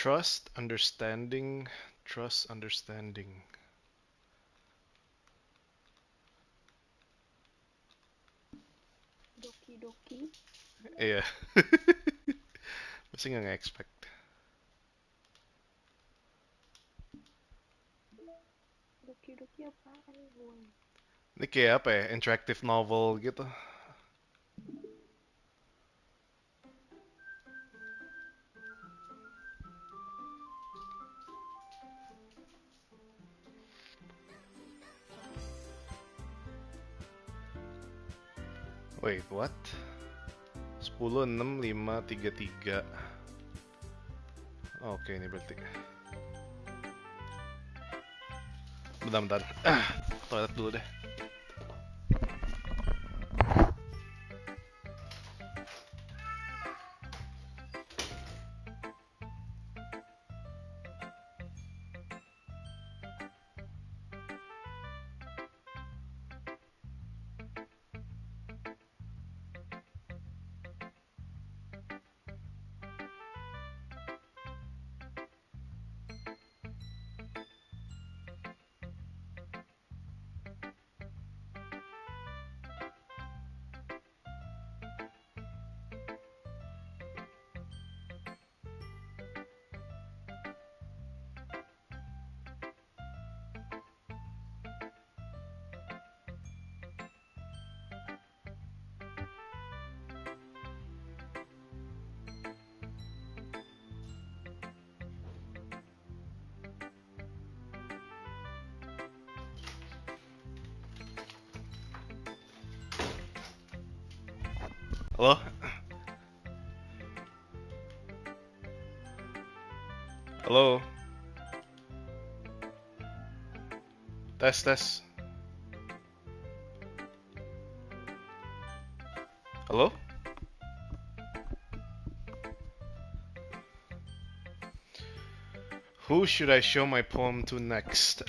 Trust, understanding, trust, understanding. Doki Doki. Yeah. Masih nggak nge-expect. Doki Doki apaan gue? Ini kayak apa ya? Interactive novel gitu. Wait, what? 10, 6, 5, 3, 3. Oke, ini berarti. Bentar, bentar. Toilet dulu deh. Halo? Halo? Tes, tes. Halo? Who should I show my poem to next?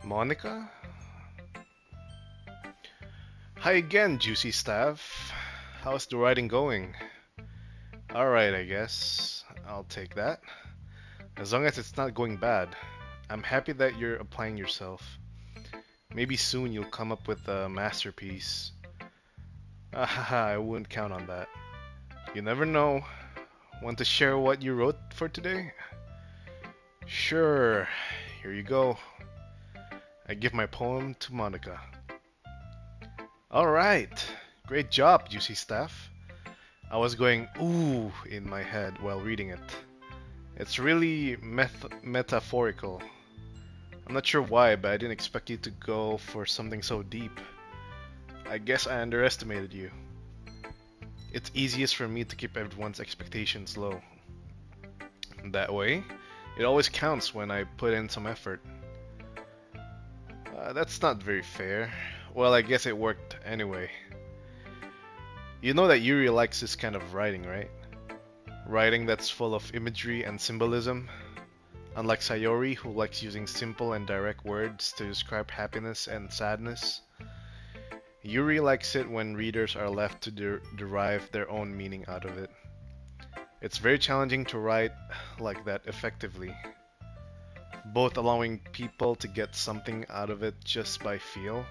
Monica? Hi again, juicy staff. How's the writing going? Alright, I guess. I'll take that. As long as it's not going bad. I'm happy that you're applying yourself. Maybe soon you'll come up with a masterpiece. I wouldn't count on that. You never know. Want to share what you wrote for today? Sure. Here you go. I give my poem to Monica. Alright. Great job, juicy staff. I was going ooh in my head while reading it. It's really metaphorical. I'm not sure why, but I didn't expect you to go for something so deep. I guess I underestimated you. It's easiest for me to keep everyone's expectations low. That way, it always counts when I put in some effort. That's not very fair. Well, I guess it worked anyway. You know that Yuri likes this kind of writing, right? Writing that's full of imagery and symbolism. Unlike Sayori, who likes using simple and direct words to describe happiness and sadness, Yuri likes it when readers are left to derive their own meaning out of it. It's very challenging to write like that effectively, both allowing people to get something out of it just by feel,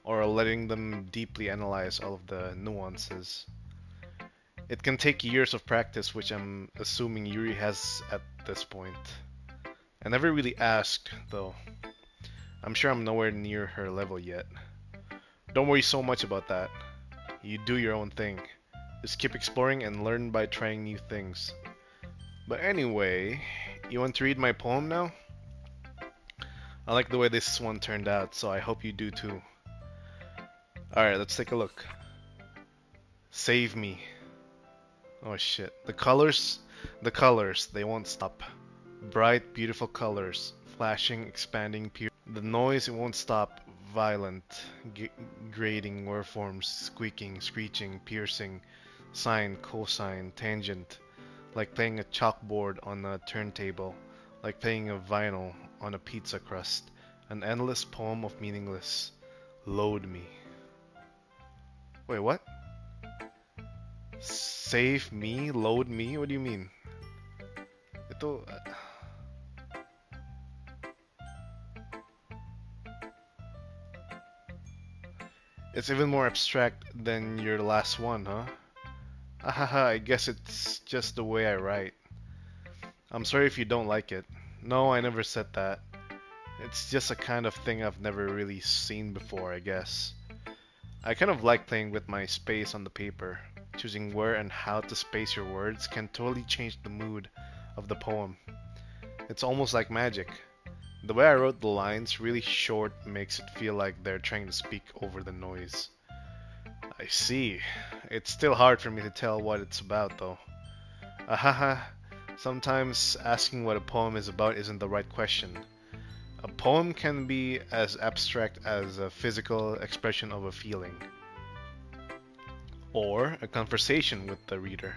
or letting them deeply analyze all of the nuances. It can take years of practice, which I'm assuming Yuri has at this point. I never really asked, though. I'm sure I'm nowhere near her level yet. Don't worry so much about that. You do your own thing. Just keep exploring and learn by trying new things. But anyway, you want to read my poem now? I like the way this one turned out, so I hope you do too. Alright, let's take a look. Save me. Oh shit. The colors, they won't stop. Bright, beautiful colors, flashing, expanding, the noise, it won't stop. Violent, grating waveforms, squeaking, screeching, piercing, sine, cosine, tangent, like playing a chalkboard on a turntable, like playing a vinyl on a pizza crust. An endless poem of meaningless. Load me. Wait, what? Save me? Load me? What do you mean? Ito, it's even more abstract than your last one, huh? Ahaha, I guess it's just the way I write. I'm sorry if you don't like it. No, I never said that. It's just a kind of thing I've never really seen before, I guess. I kind of like playing with my space on the paper. Choosing where and how to space your words can totally change the mood of the poem. It's almost like magic. The way I wrote the lines, really short, makes it feel like they're trying to speak over the noise. I see. It's still hard for me to tell what it's about, though. Ahaha. Sometimes asking what a poem is about isn't the right question. A poem can be as abstract as a physical expression of a feeling, or a conversation with the reader.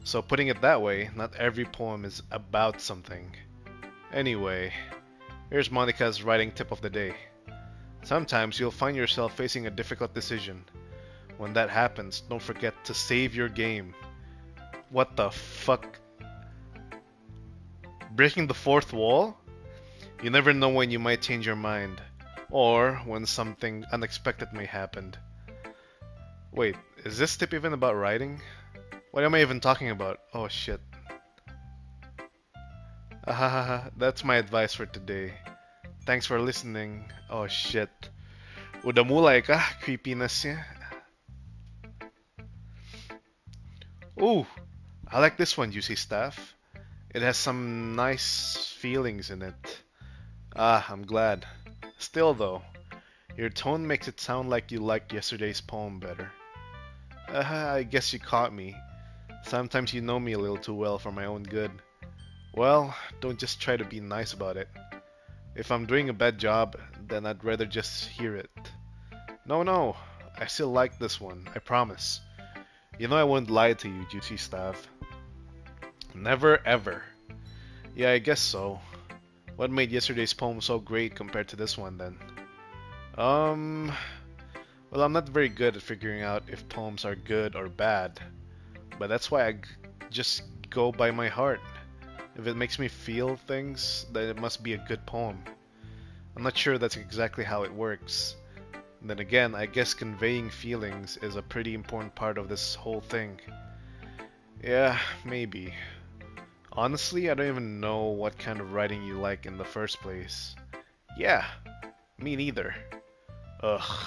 So, putting it that way, not every poem is about something. Anyway, here's Monica's writing tip of the day. Sometimes you'll find yourself facing a difficult decision. When that happens, don't forget to save your game. What the fuck? Breaking the fourth wall? You never know when you might change your mind, or when something unexpected may happen. Wait, is this tip even about writing? What am I even talking about? Oh shit. Ahahaha, that's my advice for today. Thanks for listening. Oh shit. Udah mulai kah creepinessnya? Ooh, I like this one, Juicy Staff. It has some nice feelings in it. Ah, I'm glad. Still though, your tone makes it sound like you liked yesterday's poem better. I guess you caught me. Sometimes you know me a little too well for my own good. Well, don't just try to be nice about it. If I'm doing a bad job, then I'd rather just hear it. No, I still like this one, I promise. You know I wouldn't lie to you, Juicy Staff. Never ever. Yeah, I guess so. What made yesterday's poem so great compared to this one then? Um, well, I'm not very good at figuring out if poems are good or bad, but that's why just go by my heart. If it makes me feel things, then it must be a good poem. I'm not sure that's exactly how it works. And then again, I guess conveying feelings is a pretty important part of this whole thing. Yeah, maybe. Honestly, I don't even know what kind of writing you like in the first place. Yeah, me neither. Ugh.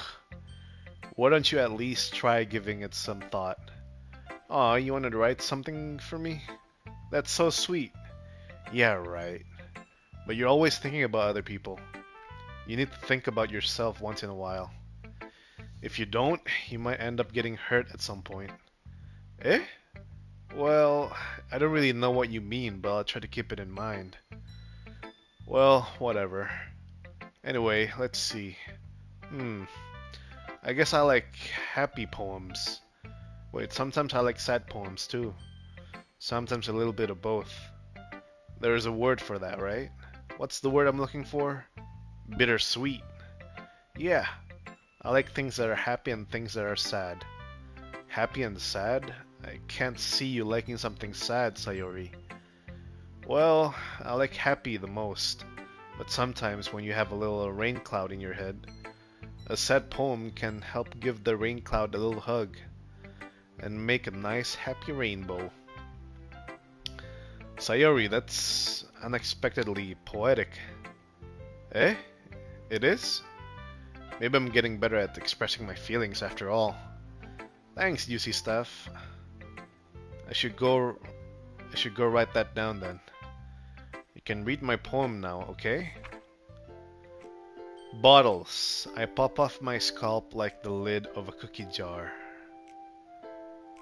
Why don't you at least try giving it some thought? Aw, you wanted to write something for me? That's so sweet. Yeah, right. But you're always thinking about other people. You need to think about yourself once in a while. If you don't, you might end up getting hurt at some point. Eh? Well, I don't really know what you mean, but I'll try to keep it in mind. Well, whatever. Anyway, let's see. I guess I like happy poems. Wait, sometimes I like sad poems too. Sometimes a little bit of both. There is a word for that, right? What's the word I'm looking for? Bittersweet. Yeah, I like things that are happy and things that are sad. Happy and sad? I can't see you liking something sad, Sayori. Well, I like happy the most, but sometimes when you have a little rain cloud in your head, a sad poem can help give the rain cloud a little hug and make a nice happy rainbow. Sayori, that's unexpectedly poetic. Eh? It is? Maybe I'm getting better at expressing my feelings after all. Thanks, Juicy Stuff. I should go write that down then. You can read my poem now, okay? Bottles. I pop off my scalp like the lid of a cookie jar.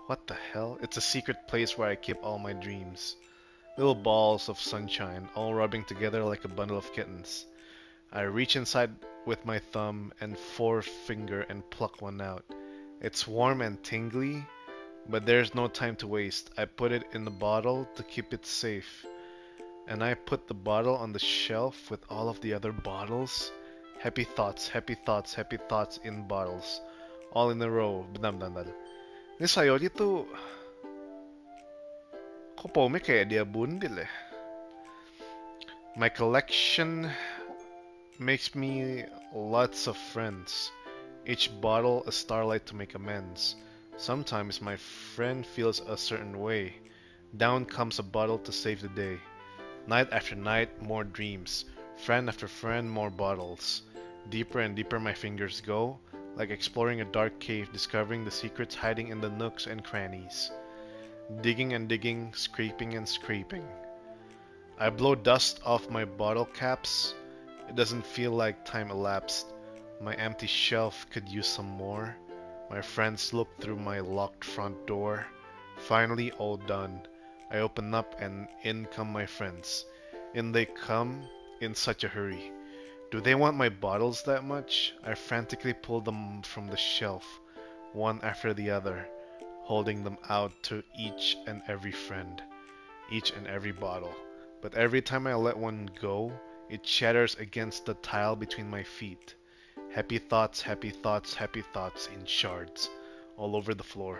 What the hell? It's a secret place where I keep all my dreams. Little balls of sunshine, all rubbing together like a bundle of kittens. I reach inside with my thumb and forefinger and pluck one out. It's warm and tingly, but there's no time to waste. I put it in the bottle to keep it safe. And I put the bottle on the shelf with all of the other bottles. Happy thoughts, happy thoughts, happy thoughts in bottles. All in a row. Blah, blah, blah. Ini Sayori tuh kok pomnya kayak dia bundil ya? My collection makes me lots of friends. Each bottle a starlight to make amends. Sometimes my friend feels a certain way. Down comes a bottle to save the day. Night after night, more dreams. Friend after friend, more bottles. Deeper and deeper my fingers go, like exploring a dark cave, discovering the secrets hiding in the nooks and crannies. Digging and digging, scraping and scraping. I blow dust off my bottle caps. It doesn't feel like time elapsed. My empty shelf could use some more. My friends look through my locked front door. Finally, all done. I open up and in come my friends. In they come in such a hurry. Do they want my bottles that much? I frantically pull them from the shelf, one after the other, holding them out to each and every friend, each and every bottle. But every time I let one go, it shatters against the tile between my feet. Happy thoughts, happy thoughts, happy thoughts in shards all over the floor.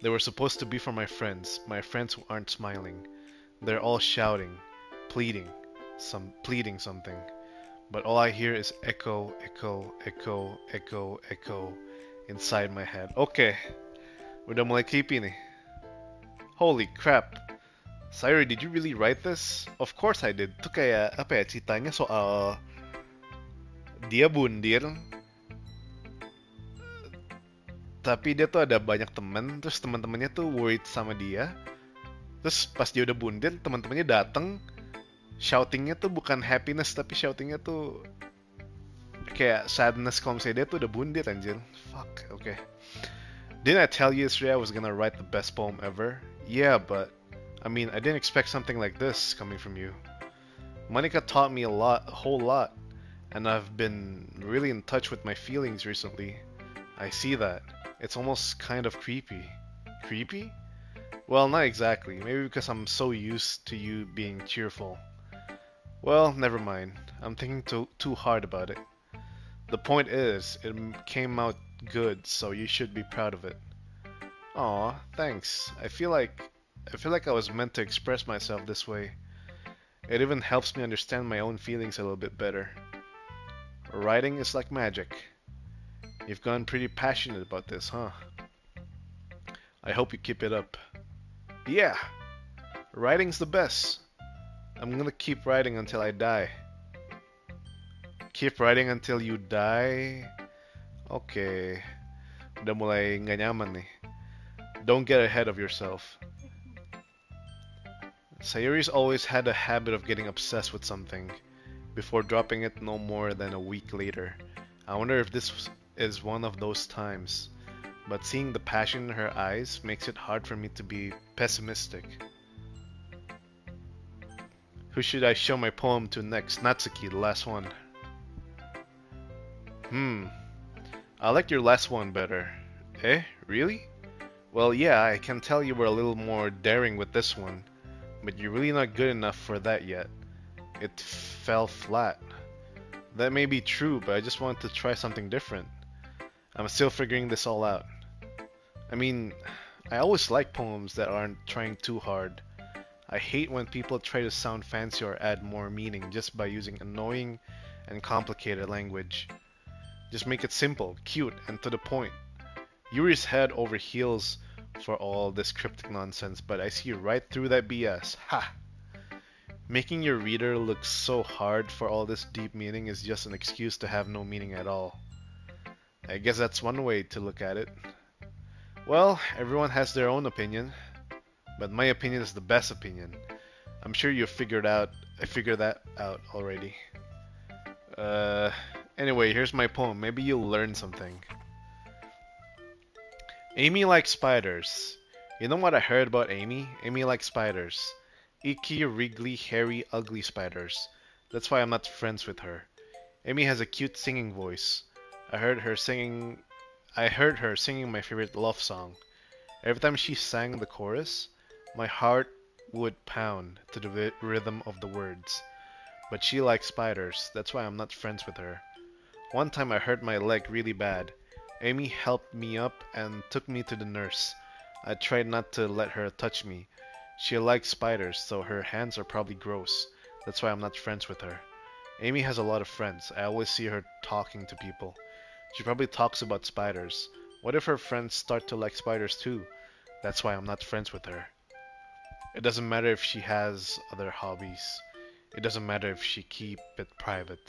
They were supposed to be for my friends who aren't smiling. They're all shouting, pleading, pleading something. But all I hear is echo, echo, echo, echo, echo inside my head. Okay, udah mulai creepy nih. Holy crap. Sayuri, did you really write this? Of course I did. Itu kayak apa ya ceritanya soal dia bundir, tapi dia tuh ada banyak temen, terus teman-temannya tuh worried sama dia. Terus pas dia udah bundir, teman-temannya dateng, shoutingnya tuh bukan happiness tapi shoutingnya tuh kayak sadness kalau misalnya dia tuh udah bundir anjir. Fuck, okay. Didn't I tell you yesterday I was gonna write the best poem ever? Yeah, but I mean, I didn't expect something like this coming from you. Monica taught me a whole lot, and I've been really in touch with my feelings recently. I see that. It's almost kind of creepy. Creepy? Well, not exactly. Maybe because I'm so used to you being cheerful. Well, never mind. I'm thinking too hard about it. The point is, it came out good, so you should be proud of it. Aw, thanks. I feel like I was meant to express myself this way. It even helps me understand my own feelings a little bit better. Writing is like magic. You've gone pretty passionate about this, huh? I hope you keep it up. Yeah, writing's the best. I'm gonna keep writing until I die. Keep writing until you die? Okay. Udah mulai nggak nyaman nih. Don't get ahead of yourself. Sayuri's always had a habit of getting obsessed with something before dropping it no more than a week later. I wonder if this is one of those times. But seeing the passion in her eyes makes it hard for me to be pessimistic. Who should I show my poem to next? Natsuki, the last one. I like your last one better. Eh? Really? Well, yeah, I can tell you were a little more daring with this one, but you're really not good enough for that yet. It fell flat. That may be true, but I just wanted to try something different. I'm still figuring this all out. I mean, I always like poems that aren't trying too hard. I hate when people try to sound fancy or add more meaning just by using annoying and complicated language. Just make it simple, cute, and to the point. Yuri's head over heels for all this cryptic nonsense, but I see right through that BS. Ha! Making your reader look so hard for all this deep meaning is just an excuse to have no meaning at all. I guess that's one way to look at it. Well, everyone has their own opinion, but my opinion is the best opinion. I'm sure I figured that out already. Anyway, here's my poem. Maybe you'll learn something. Amy likes spiders. You know what I heard about Amy? Amy likes spiders. Icky, wriggly, hairy, ugly spiders. That's why I'm not friends with her. Amy has a cute singing voice. I heard her singing my favorite love song. Every time she sang the chorus, my heart would pound to the rhythm of the words. But she likes spiders. That's why I'm not friends with her. One time I hurt my leg really bad. Amy helped me up and took me to the nurse. I tried not to let her touch me. She likes spiders, so her hands are probably gross. That's why I'm not friends with her. Amy has a lot of friends. I always see her talking to people. She probably talks about spiders. What if her friends start to like spiders too? That's why I'm not friends with her. It doesn't matter if she has other hobbies. It doesn't matter if she keep it private.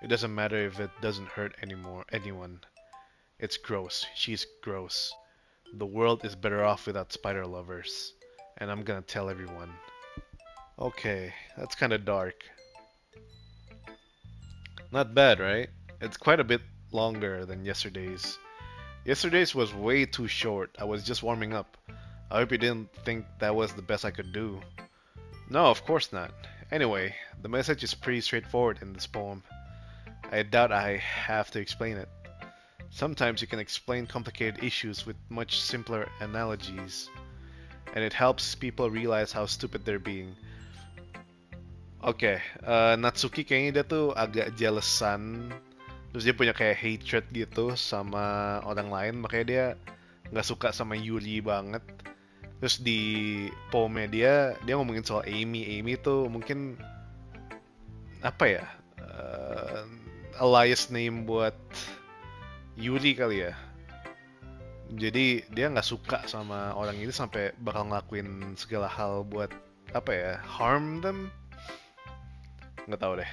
It doesn't matter if it doesn't hurt anyone. It's gross. She's gross. The world is better off without spider lovers. And I'm gonna tell everyone. Okay, that's kinda dark. Not bad, right? It's quite a bit longer than yesterday's. Yesterday's was way too short. I was just warming up. I hope you didn't think that was the best I could do. No, of course not. Anyway, the message is pretty straightforward in this poem. I doubt I have to explain it. Sometimes you can explain complicated issues with much simpler analogies, and it helps people realize how stupid they're being. Oke, Natsuki kayaknya dia tuh agak jealousan. Terus dia punya kayak hatred gitu sama orang lain, makanya dia nggak suka sama Yuri banget. Terus di poemnya dia ngomongin soal Amy. Amy tuh mungkin apa ya? Alias name buat Yuri kali ya. Jadi dia nggak suka sama orang ini sampai bakal ngelakuin segala hal buat apa ya? Harm them? Nggak tahu deh.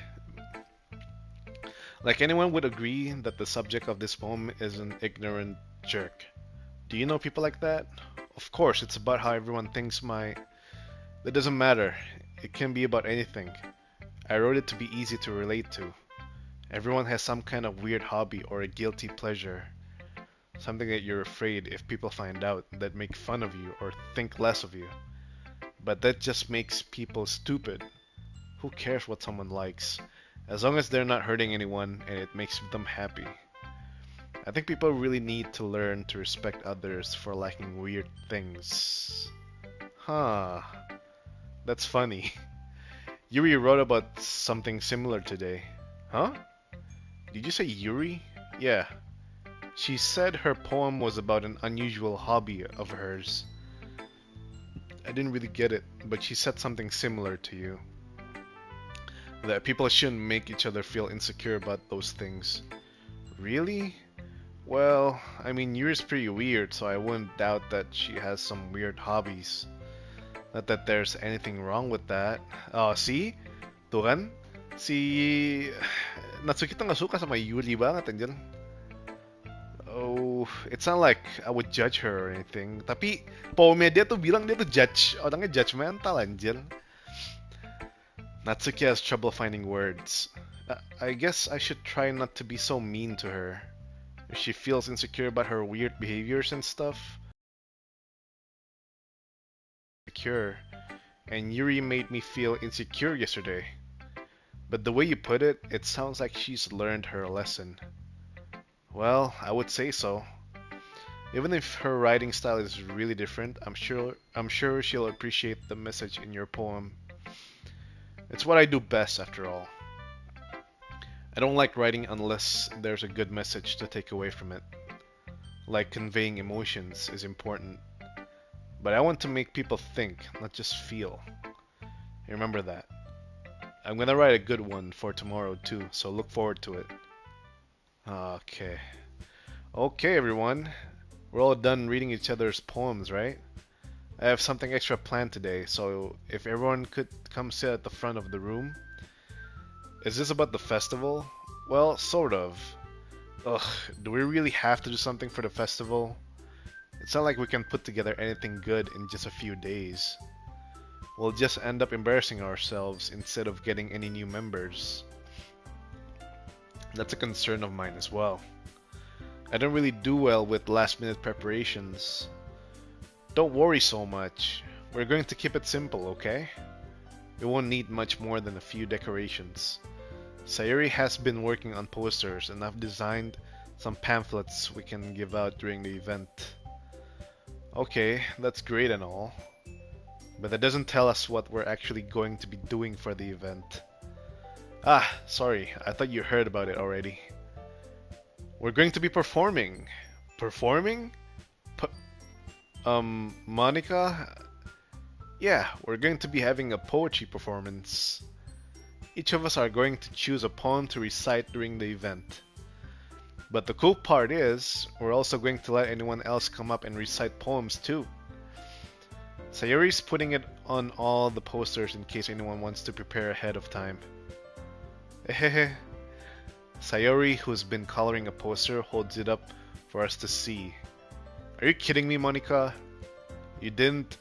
Like anyone would agree that the subject of this poem is an ignorant jerk. Do you know people like that? Of course, it's about how everyone thinks my... That doesn't matter. It can be about anything. I wrote it to be easy to relate to. Everyone has some kind of weird hobby or a guilty pleasure. Something that you're afraid if people find out that make fun of you or think less of you. But that just makes people stupid. Who cares what someone likes? As long as they're not hurting anyone and it makes them happy. I think people really need to learn to respect others for liking weird things. Huh. That's funny. Yuri wrote about something similar today. Huh? Did you say Yuri? Yeah. She said her poem was about an unusual hobby of hers. I didn't really get it, but she said something similar to you. That people shouldn't make each other feel insecure about those things. Really? Well, I mean, Yuri's pretty weird, so I wouldn't doubt that she has some weird hobbies. Not that there's anything wrong with that. Oh, see? Tuh kan? Si Natsuki tuh gak suka sama Yuri banget, anjir. Oh, it's not like I would judge her or anything. Tapi poemnya dia tuh bilang dia tuh orangnya judgmental, anjir. Natsuki has trouble finding words. I guess I should try not to be so mean to her. If she feels insecure about her weird behaviors and stuff. Insecure. And Yuri made me feel insecure yesterday. But the way you put it, it sounds like she's learned her lesson. Well, I would say so. Even if her writing style is really different, I'm sure she'll appreciate the message in your poem. It's what I do best, after all. I don't like writing unless there's a good message to take away from it. Like conveying emotions is important. But I want to make people think, not just feel. Remember that. I'm gonna write a good one for tomorrow too, so look forward to it. Okay. Okay, everyone. We're all done reading each other's poems, right? I have something extra planned today, so if everyone could come sit at the front of the room. Is this about the festival? Well, sort of. Ugh, do we really have to do something for the festival? It's not like we can put together anything good in just a few days. We'll just end up embarrassing ourselves instead of getting any new members. That's a concern of mine as well. I don't really do well with last minute preparations. Don't worry so much. We're going to keep it simple, okay? We won't need much more than a few decorations. Sayuri has been working on posters and I've designed some pamphlets we can give out during the event. Okay, that's great and all. But that doesn't tell us what we're actually going to be doing for the event. Ah, sorry, I thought you heard about it already. We're going to be performing. Performing? P Monica? Yeah, we're going to be having a poetry performance. Each of us are going to choose a poem to recite during the event. But the cool part is, we're also going to let anyone else come up and recite poems too. Sayori's putting it on all the posters in case anyone wants to prepare ahead of time. Hehehe. Sayori, who's been coloring a poster, holds it up for us to see. Are you kidding me, Monica? You didn't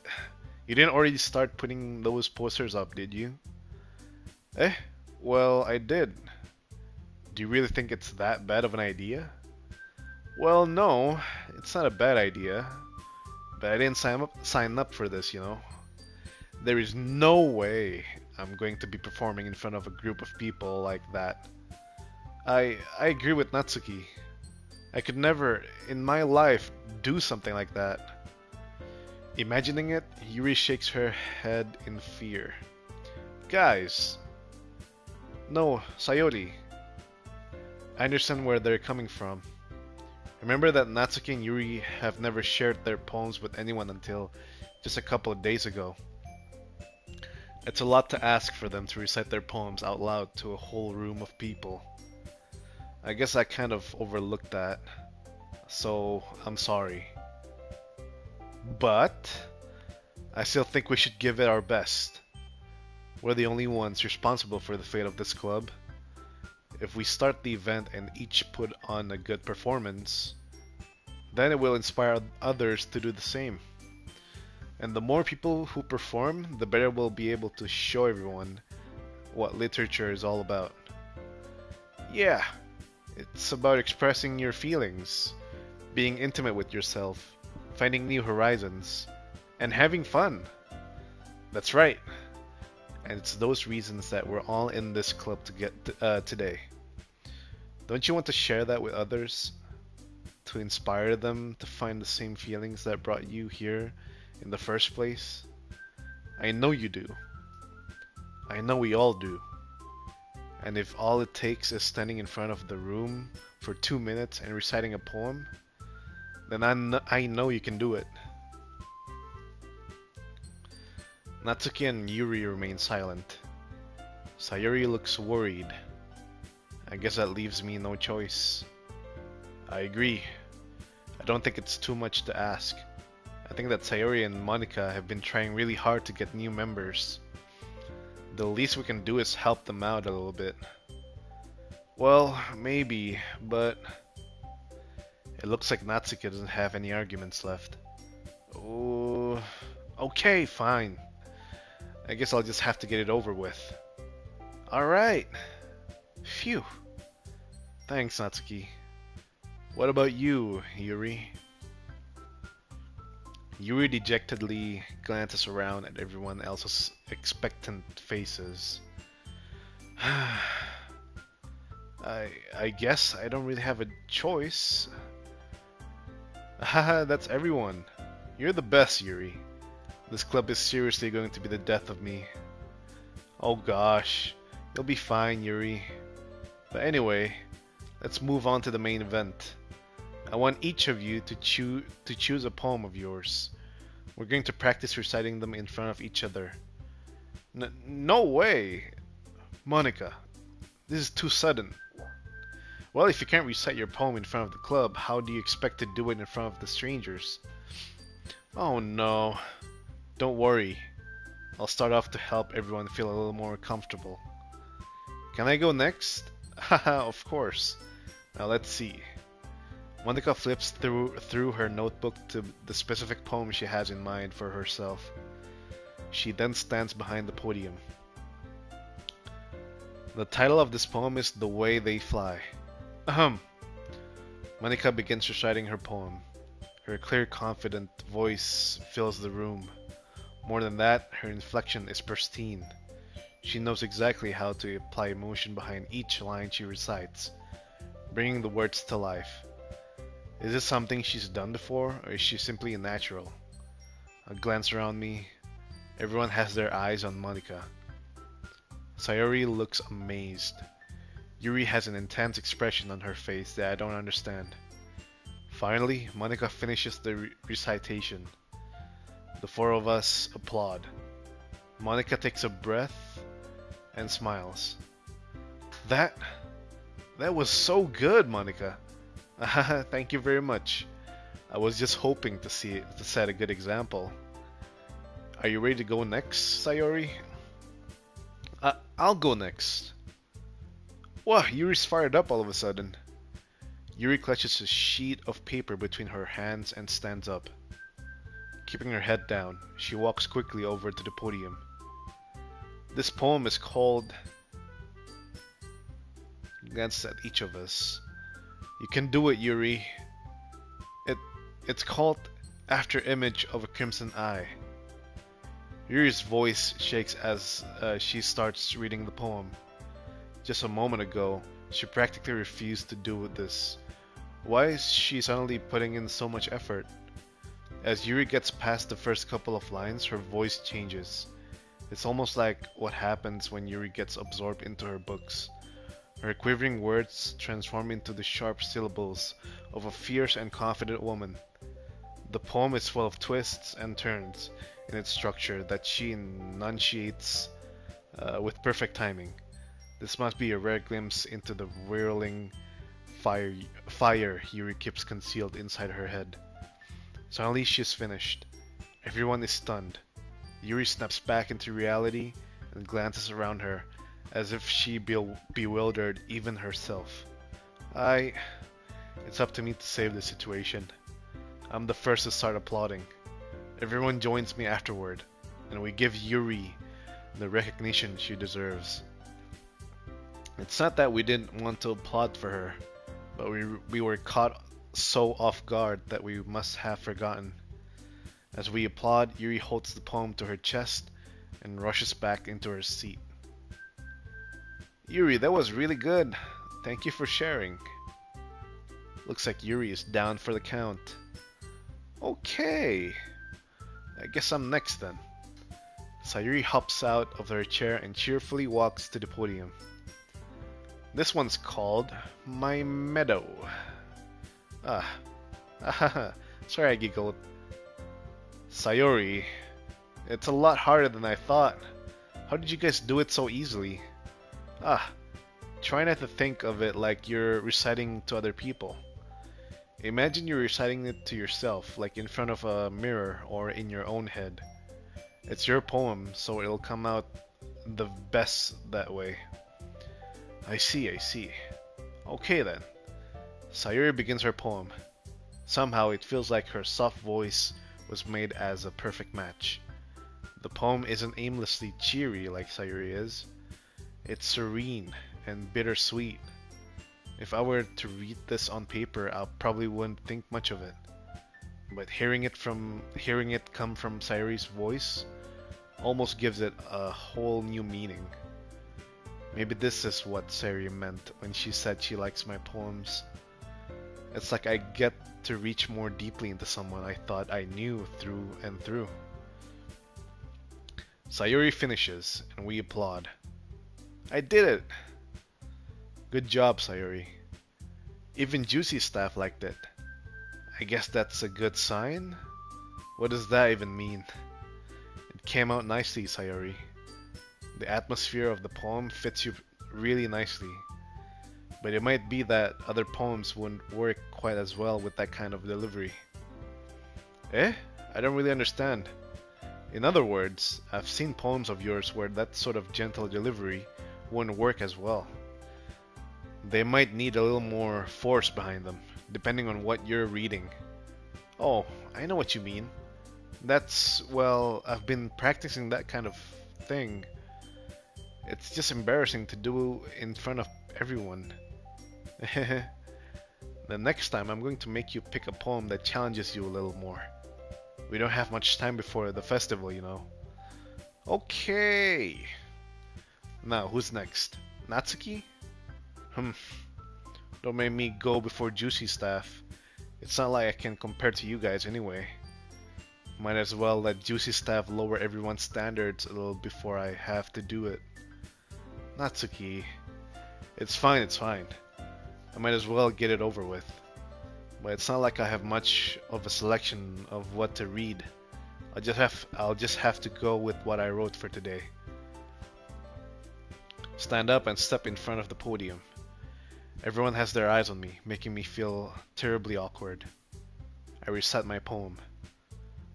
you didn't already start putting those posters up, did you? Eh? Well, I did. Do you really think it's that bad of an idea? Well, no, it's not a bad idea. But I didn't sign up for this, you know. There is no way I'm going to be performing in front of a group of people like that. I agree with Natsuki. I could never, in my life, do something like that. Imagining it, Yuri shakes her head in fear. Guys, no, Sayori. I understand where they're coming from. Remember that Natsuki and Yuri have never shared their poems with anyone until just a couple of days ago. It's a lot to ask for them to recite their poems out loud to a whole room of people. I guess I kind of overlooked that, so I'm sorry. But I still think we should give it our best. We're the only ones responsible for the fate of this club. If we start the event and each put on a good performance, then it will inspire others to do the same. And the more people who perform, the better we'll be able to show everyone what literature is all about. Yeah, it's about expressing your feelings, being intimate with yourself, finding new horizons, and having fun. That's right. And it's those reasons that we're all in this club today. Don't you want to share that with others? To inspire them to find the same feelings that brought you here in the first place? I know you do. I know we all do. And if all it takes is standing in front of the room for 2 minutes and reciting a poem, then I know you can do it. Natsuki and Yuri remain silent. Sayori looks worried. I guess that leaves me no choice. I agree. I don't think it's too much to ask. I think that Sayori and Monica have been trying really hard to get new members. The least we can do is help them out a little bit. Well, maybe, but it looks like Natsuki doesn't have any arguments left. Oh, okay, fine. I guess I'll just have to get it over with. Alright. Phew. Thanks, Natsuki. What about you, Yuri? Yuri dejectedly glances around at everyone else's expectant faces. I guess I don't really have a choice. Haha, that's everyone. You're the best, Yuri. This club is seriously going to be the death of me. Oh gosh, you'll be fine, Yuri. But anyway, let's move on to the main event. I want each of you to choose a poem of yours. We're going to practice reciting them in front of each other. No way! Monica, this is too sudden. Well, if you can't recite your poem in front of the club, how do you expect to do it in front of the strangers? Oh no. Don't worry. I'll start off to help everyone feel a little more comfortable. Can I go next? Haha, of course. Now let's see. Monica flips through her notebook to the specific poem she has in mind for herself. She then stands behind the podium. The title of this poem is The Way They Fly. Ahem. Monica begins reciting her poem. Her clear, confident voice fills the room. More than that, her inflection is pristine. She knows exactly how to apply emotion behind each line she recites, bringing the words to life. Is this something she's done before, or is she simply a natural? I glance around me. Everyone has their eyes on Monica. Sayori looks amazed. Yuri has an intense expression on her face that I don't understand. Finally, Monica finishes the recitation. The four of us applaud. Monica takes a breath and smiles. That that was so good, Monica. Thank you very much. I was just hoping to set a good example. Are you ready to go next, Sayori? I'll go next. Wow, Yuri's fired up all of a sudden. Yuri clutches a sheet of paper between her hands and stands up. Keeping her head down, she walks quickly over to the podium. This poem is called... Glance at each of us. You can do it, Yuri. It's called After Image of a Crimson Eye. Yuri's voice shakes as she starts reading the poem. Just a moment ago, she practically refused to do this. Why is she suddenly putting in so much effort? As Yuri gets past the first couple of lines, her voice changes. It's almost like what happens when Yuri gets absorbed into her books. Her quivering words transform into the sharp syllables of a fierce and confident woman. The poem is full of twists and turns in its structure that she enunciates with perfect timing. This must be a rare glimpse into the whirling fire Yuri keeps concealed inside her head. Suddenly she's finished. Everyone is stunned. Yuri snaps back into reality and glances around her as if she bewildered even herself. It's up to me to save the situation. I'm the first to start applauding. Everyone joins me afterward, and we give Yuri the recognition she deserves. It's not that we didn't want to applaud for her, but we were caught so off guard that we must have forgotten. As we applaud, Yuri holds the poem to her chest and rushes back into her seat. Yuri, that was really good. Thank you for sharing. Looks like Yuri is down for the count. Okay. I guess I'm next then. Sayuri hops out of her chair and cheerfully walks to the podium. This one's called My Meadow. Sorry I giggled. Sayori, it's a lot harder than I thought. How did you guys do it so easily? Try not to think of it like you're reciting to other people. Imagine you're reciting it to yourself, like in front of a mirror or in your own head. It's your poem, so it'll come out the best that way. I see. Okay then. Sayuri begins her poem. Somehow it feels like her soft voice was made as a perfect match. The poem isn't aimlessly cheery like Sayuri is. It's serene and bittersweet. If I were to read this on paper, I probably wouldn't think much of it. But hearing it come from Sayuri's voice almost gives it a whole new meaning. Maybe this is what Sayuri meant when she said she likes my poems. It's like I get to reach more deeply into someone I thought I knew through and through. Sayuri finishes, and we applaud. I did it! Good job, Sayuri. Even Juicy's staff liked it. I guess that's a good sign? What does that even mean? It came out nicely, Sayuri. The atmosphere of the poem fits you really nicely. But it might be that other poems wouldn't work quite as well with that kind of delivery. Eh? I don't really understand. In other words, I've seen poems of yours where that sort of gentle delivery wouldn't work as well. They might need a little more force behind them, depending on what you're reading. Oh, I know what you mean. I've been practicing that kind of thing. It's just embarrassing to do in front of everyone. The next time I'm going to make you pick a poem that challenges you a little more. We don't have much time before the festival, you know. Okay. Now, who's next? Natsuki? Don't make me go before Juicy staff. It's not like I can compare to you guys anyway. Might as well let Juicy staff lower everyone's standards a little before I have to do it. Natsuki. It's fine. I might as well get it over with. but it's not like I have much of a selection of what to read. I'll just have to go with what I wrote for today. Stand up and step in front of the podium. Everyone has their eyes on me, making me feel terribly awkward. I recite my poem.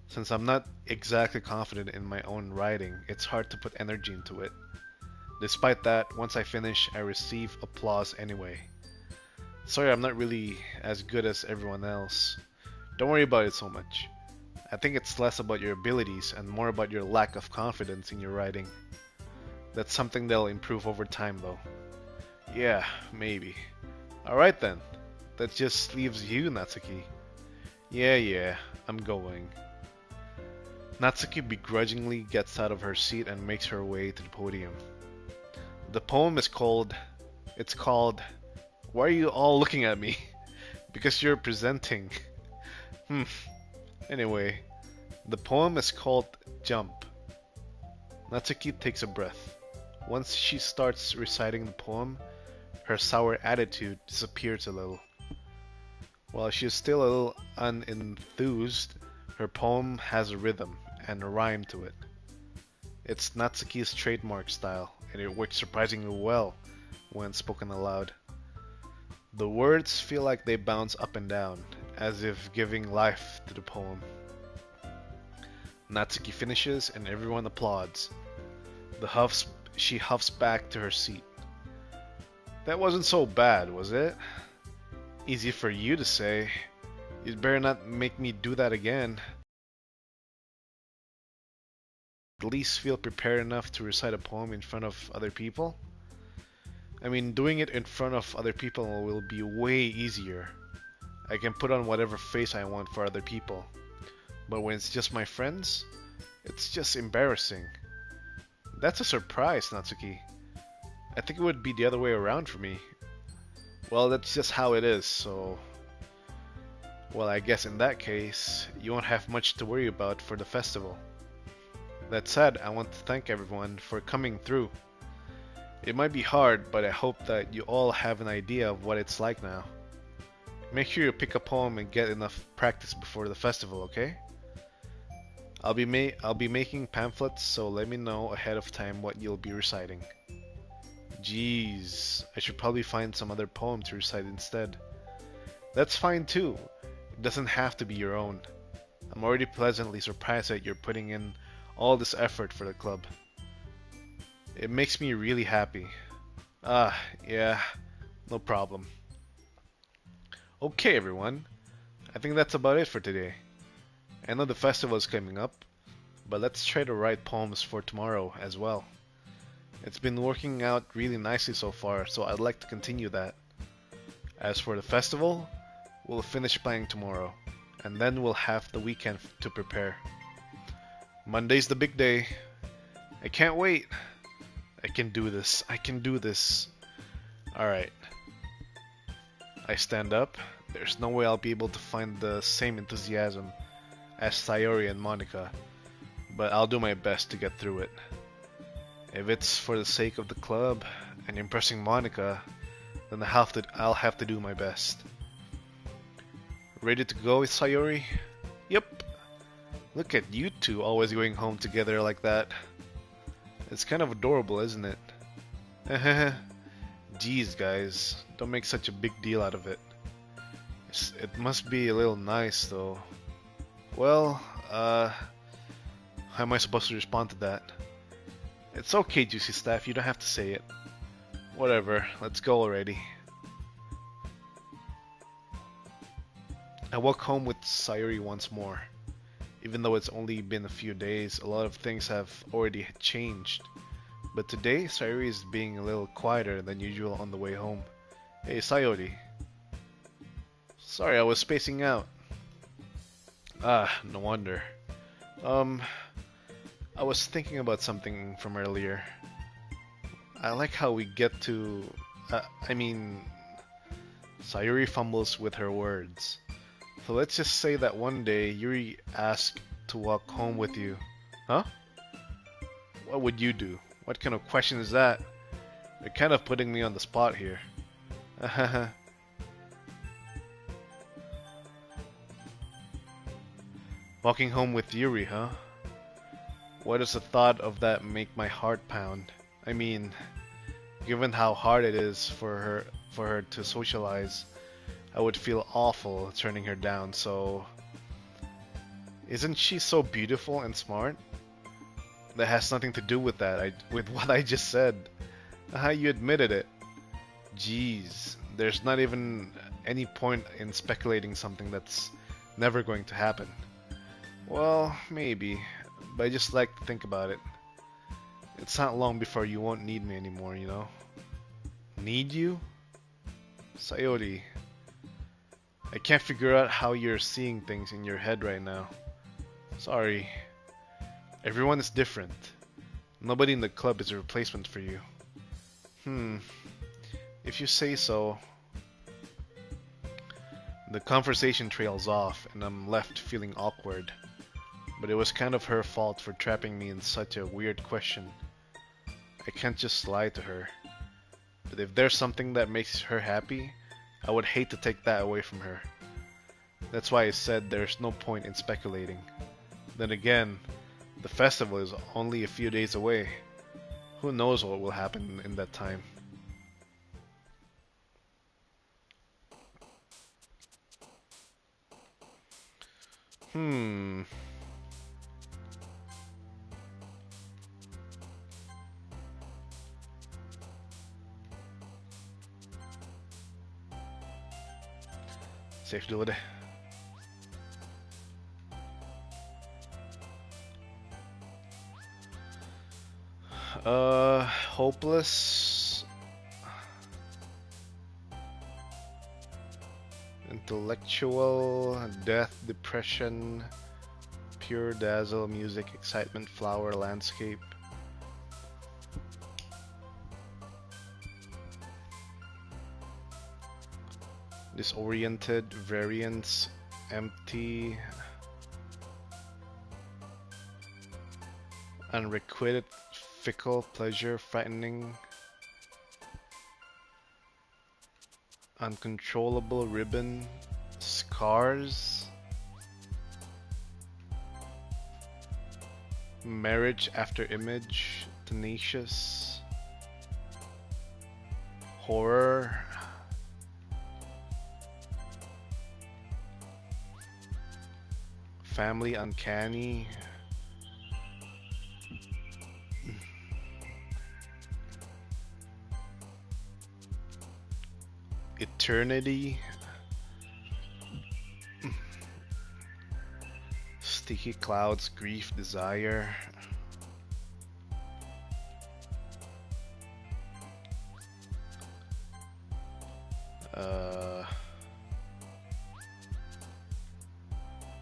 Since I'm not exactly confident in my own writing, it's hard to put energy into it. Despite that, once I finish, I receive applause anyway. Sorry, I'm not really as good as everyone else. Don't worry about it so much. I think it's less about your abilities and more about your lack of confidence in your writing. That's something they'll improve over time though. Yeah, maybe. Alright then. That just leaves you, Natsuki. Yeah, I'm going. Natsuki begrudgingly gets out of her seat and makes her way to the podium. The poem is called... It's called... Why are you all looking at me? Because you're presenting. Anyway, the poem is called Jump. Natsuki takes a breath. Once she starts reciting the poem, her sour attitude disappears a little. While she is still a little unenthused, her poem has a rhythm and a rhyme to it. It's Natsuki's trademark style, and it works surprisingly well when spoken aloud. The words feel like they bounce up and down, as if giving life to the poem. Natsuki finishes and everyone applauds. She huffs back to her seat. That wasn't so bad, was it? Easy for you to say. You'd better not make me do that again. At least feel prepared enough to recite a poem in front of other people? I mean, doing it in front of other people will be way easier. I can put on whatever face I want for other people. But when it's just my friends, it's just embarrassing. That's a surprise, Natsuki. I think it would be the other way around for me. Well, that's just how it is, so... Well, I guess in that case, you won't have much to worry about for the festival. That said, I want to thank everyone for coming through. It might be hard, but I hope that you all have an idea of what it's like now. Make sure you pick a poem and get enough practice before the festival, okay? I'll be making pamphlets, so let me know ahead of time what you'll be reciting. Jeez, I should probably find some other poem to recite instead. That's fine too. It doesn't have to be your own. I'm already pleasantly surprised that you're putting in all this effort for the club. It makes me really happy. Yeah, no problem. Okay, everyone. I think that's about it for today. I know the festival is coming up, but let's try to write poems for tomorrow as well. It's been working out really nicely so far, so I'd like to continue that. As for the festival, we'll finish playing tomorrow, and then we'll have the weekend to prepare. Monday's the big day. I can't wait. I can do this. I can do this. Alright. I stand up. There's no way I'll be able to find the same enthusiasm as Sayori and Monica, but I'll do my best to get through it. If it's for the sake of the club and impressing Monica, then I'll have to do my best. Ready to go, Sayori? Yep. Look at you two always going home together like that. It's kind of adorable, isn't it? Jeez, guys, don't make such a big deal out of it. It must be a little nice, though. Well, how am I supposed to respond to that? It's okay, Juicy Staff, you don't have to say it. Whatever, let's go already. I walk home with Sayori once more. Even though it's only been a few days, a lot of things have already changed. But today, Sayori is being a little quieter than usual on the way home. Hey, Sayori. Sorry, I was spacing out. No wonder. I was thinking about something from earlier. I like how we get to... Sayuri fumbles with her words. So let's just say that one day Yuri asked to walk home with you. Huh? What would you do? What kind of question is that? You're kind of putting me on the spot here. Walking home with Yuri, huh? Why does the thought of that make my heart pound? I mean, given how hard it is for her to socialize, I would feel awful turning her down. So, isn't she so beautiful and smart? That has nothing to do with with what I just said. You admitted it. Jeez, there's not even any point in speculating something that's never going to happen. Well, maybe, but I just like to think about it. It's not long before you won't need me anymore, you know? Need you? Sayori, I can't figure out how you're seeing things in your head right now. Sorry. Everyone is different. Nobody in the club is a replacement for you. If you say so. The conversation trails off, and I'm left feeling awkward. But it was kind of her fault for trapping me in such a weird question. I can't just lie to her. But if there's something that makes her happy, I would hate to take that away from her. That's why I said there's no point in speculating. Then again, the festival is only a few days away. Who knows what will happen in that time? Hmm. Safe dulu deh. Hopeless. Intellectual, death, depression, pure dazzle, music, excitement, flower, landscape. Disoriented, variance, empty, unrequited, fickle, pleasure, frightening, uncontrollable, ribbon, scars, marriage after image, tenacious, horror, family uncanny, eternity, sticky clouds, grief, desire,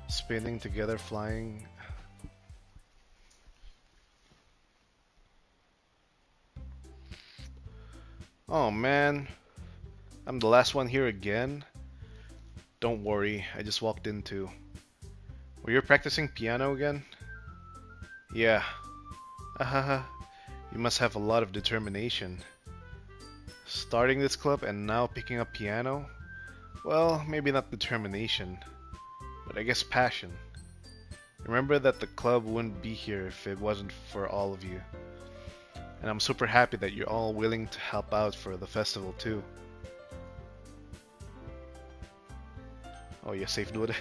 spinning together, flying. Oh man, I'm the last one here again. Don't worry, I just walked in too. Were you practicing piano again? Yeah. Ahaha. You must have a lot of determination. Starting this club and now picking up piano? Well, maybe not determination, but I guess passion. Remember that the club wouldn't be here if it wasn't for all of you. And I'm super happy that you're all willing to help out for the festival too. Oh yeah, safe dulu deh.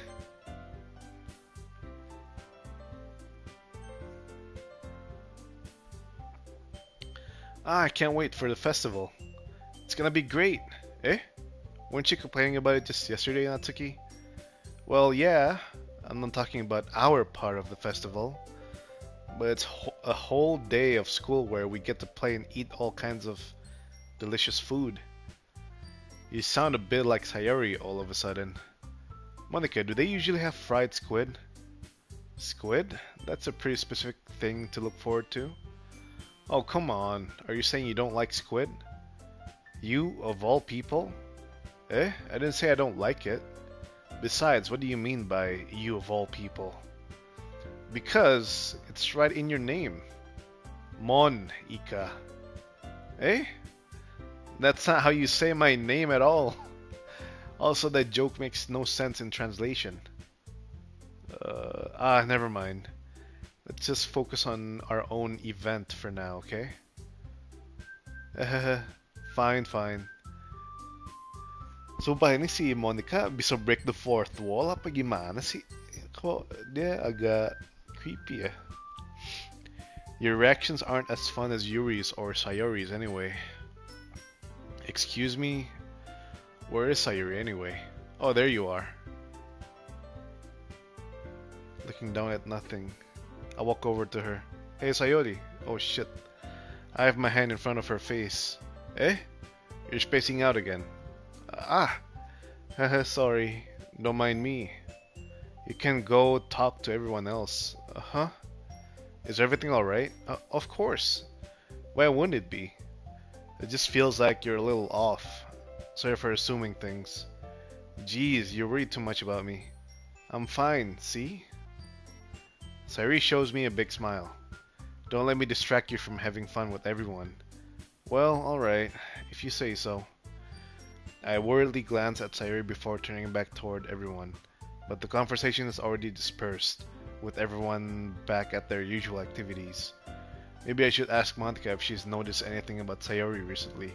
I can't wait for the festival. It's gonna be great. Eh? Weren't you complaining about it just yesterday, Natsuki? Well, yeah. I'm not talking about our part of the festival. But it's a whole day of school where we get to play and eat all kinds of delicious food. You sound a bit like Sayori all of a sudden. Monica, do they usually have fried squid? Squid? That's a pretty specific thing to look forward to. Oh, come on. Are you saying you don't like squid? You, of all people? Eh? I didn't say I don't like it. Besides, what do you mean by you of all people? Because it's right in your name. Mon Ika. Eh? That's not how you say my name at all. Also, that joke makes no sense in translation. Never mind. Let's just focus on our own event for now, okay? Fine, fine. Sumpah ini si Monica bisa break the fourth wall apa gimana sih? Kok dia agak creepy ya? Your reactions aren't as fun as Yuri's or Sayori's anyway. Excuse me? Where is Sayori anyway? Oh, there you are. Looking down at nothing. I walk over to her. Hey, Sayori. Oh shit. I have my hand in front of her face. Eh? You're spacing out again. Ah! Haha, sorry. Don't mind me. You can go talk to everyone else. Uh-huh. Is everything alright? Of course. Why wouldn't it be? It just feels like you're a little off. Sorry for assuming things. Jeez, you worry too much about me. I'm fine, see? Sayori shows me a big smile. Don't let me distract you from having fun with everyone. Well, alright, if you say so. I worriedly glance at Sayori before turning back toward everyone, but the conversation is already dispersed, with everyone back at their usual activities. Maybe I should ask Monica if she's noticed anything about Sayori recently.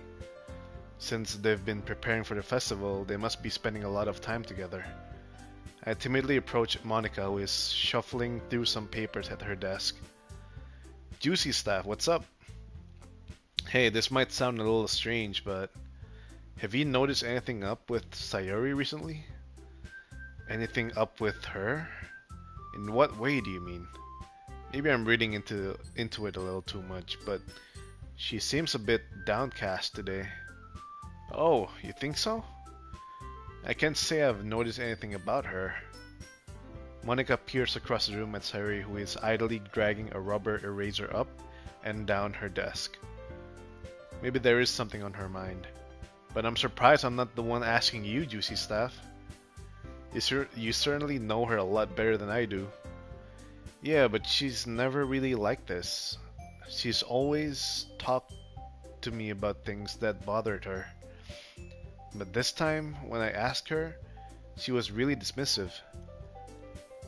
Since they've been preparing for the festival, they must be spending a lot of time together. I timidly approach Monica, who is shuffling through some papers at her desk. Juicy staff, what's up? Hey, this might sound a little strange, but have you noticed anything up with Sayori recently? Anything up with her? In what way do you mean? Maybe I'm reading into it a little too much, but she seems a bit downcast today. Oh, you think so? I can't say I've noticed anything about her. Monica peers across the room at Sayori, who is idly dragging a rubber eraser up and down her desk. Maybe there is something on her mind. But I'm surprised I'm not the one asking you, Juicy Staff. You certainly know her a lot better than I do. Yeah, but she's never really like this. She's always talked to me about things that bothered her. But this time, when I asked her, she was really dismissive.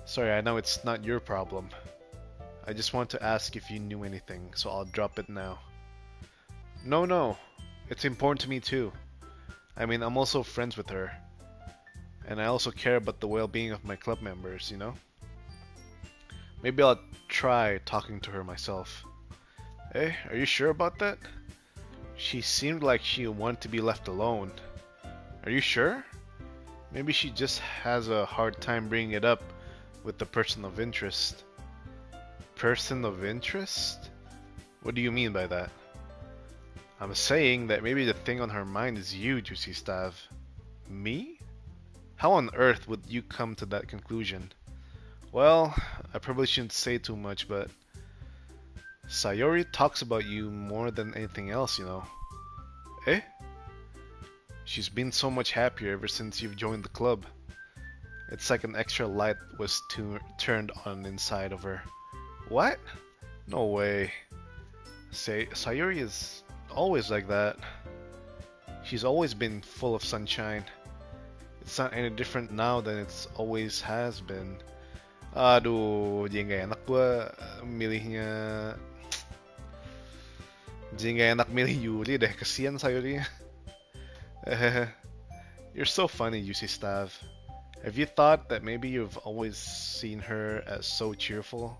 Sorry, I know it's not your problem. I just want to ask if you knew anything, so I'll drop it now. No. It's important to me too. I mean, I'm also friends with her. And I also care about the well-being of my club members, you know? Maybe I'll try talking to her myself. Hey, are you sure about that? She seemed like she wanted to be left alone. Are you sure? Maybe she just has a hard time bringing it up with the person of interest. Person of interest? What do you mean by that? I'm saying that maybe the thing on her mind is you, Juicy Stav. Me? How on earth would you come to that conclusion? Well, I probably shouldn't say too much, but Sayori talks about you more than anything else, you know. Eh? She's been so much happier ever since you've joined the club. It's like an extra light was turned on inside of her. What? No way. Sayori is always like that. She's always been full of sunshine. It's not any different now than it's always has been. Aduh, jadi nggak enak gua milihnya. Jadi nggak enak milih Yuri deh, kesian Sayori. You're so funny, Yusi Stav. Have you thought that maybe you've always seen her as so cheerful?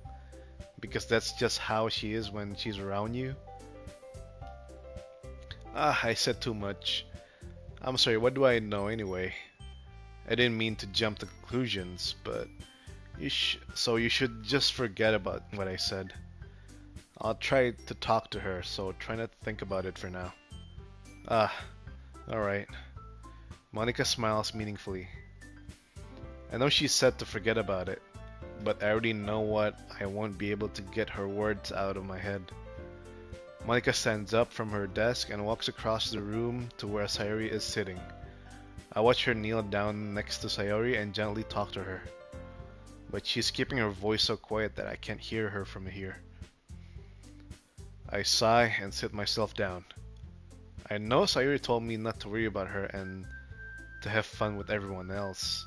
Because that's just how she is when she's around you? I said too much. I'm sorry, what do I know anyway? I didn't mean to jump to conclusions, but so you should just forget about what I said. I'll try to talk to her, so try not to think about it for now. Alright. Monica smiles meaningfully. I know she said to forget about it, but I already know what I won't be able to get her words out of my head. Monica stands up from her desk and walks across the room to where Sayori is sitting. I watch her kneel down next to Sayori and gently talk to her. But she's keeping her voice so quiet that I can't hear her from here. I sigh and sit myself down. I know Sayori told me not to worry about her and to have fun with everyone else.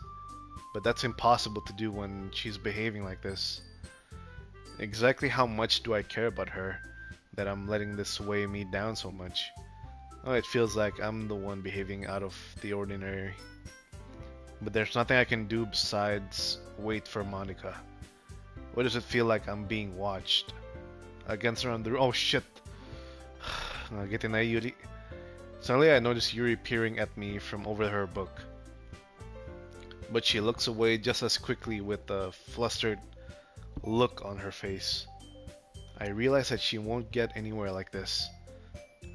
but that's impossible to do when she's behaving like this. Exactly how much do I care about her that I'm letting this weigh me down so much? Oh, it feels like I'm the one behaving out of the ordinary. But there's nothing I can do besides wait for Monica. What does it feel like I'm being watched? Against around the room. Oh shit! Getting na Yuri. Suddenly I notice Yuri peering at me from over her book. But she looks away just as quickly with a flustered look on her face. I realize that she won't get anywhere like this.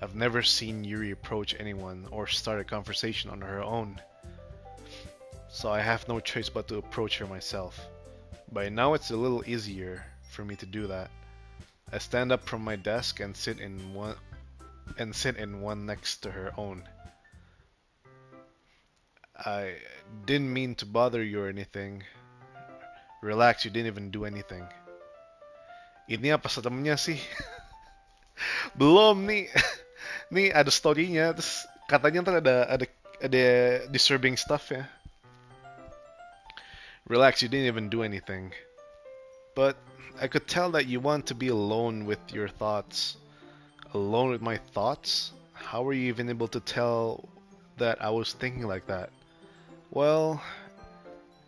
I've never seen Yuri approach anyone or start a conversation on her own. So I have no choice but to approach her myself. By now it's a little easier for me to do that. I stand up from my desk and sit in one next to her own. I didn't mean to bother you or anything. Relax, you didn't even do anything. Ini apa sa temennya sih? Belum nih. Nih ada story-nya, terus katanya ntar ada disturbing stuff ya. Relax, you didn't even do anything. But I could tell that you want to be alone with your thoughts. Alone with my thoughts? How were you even able to tell that I was thinking like that? Well,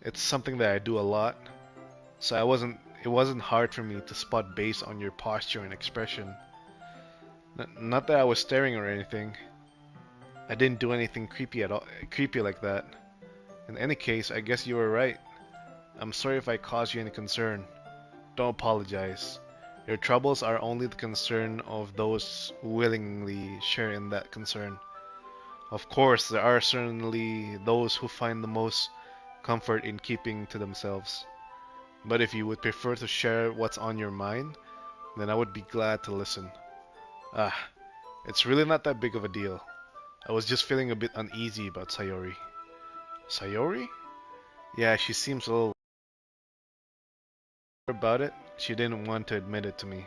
it's something that I do a lot. So it wasn't hard for me to spot based on your posture and expression. Not that I was staring or anything. I didn't do anything creepy at all, creepy like that. In any case, I guess you were right. I'm sorry if I caused you any concern. Don't apologize. Your troubles are only the concern of those who willingly share in that concern. Of course, there are certainly those who find the most comfort in keeping to themselves. But if you would prefer to share what's on your mind, then I would be glad to listen. Ah, it's really not that big of a deal. I was just feeling a bit uneasy about Sayori. Sayori? Yeah, she seems a little about it. She didn't want to admit it to me.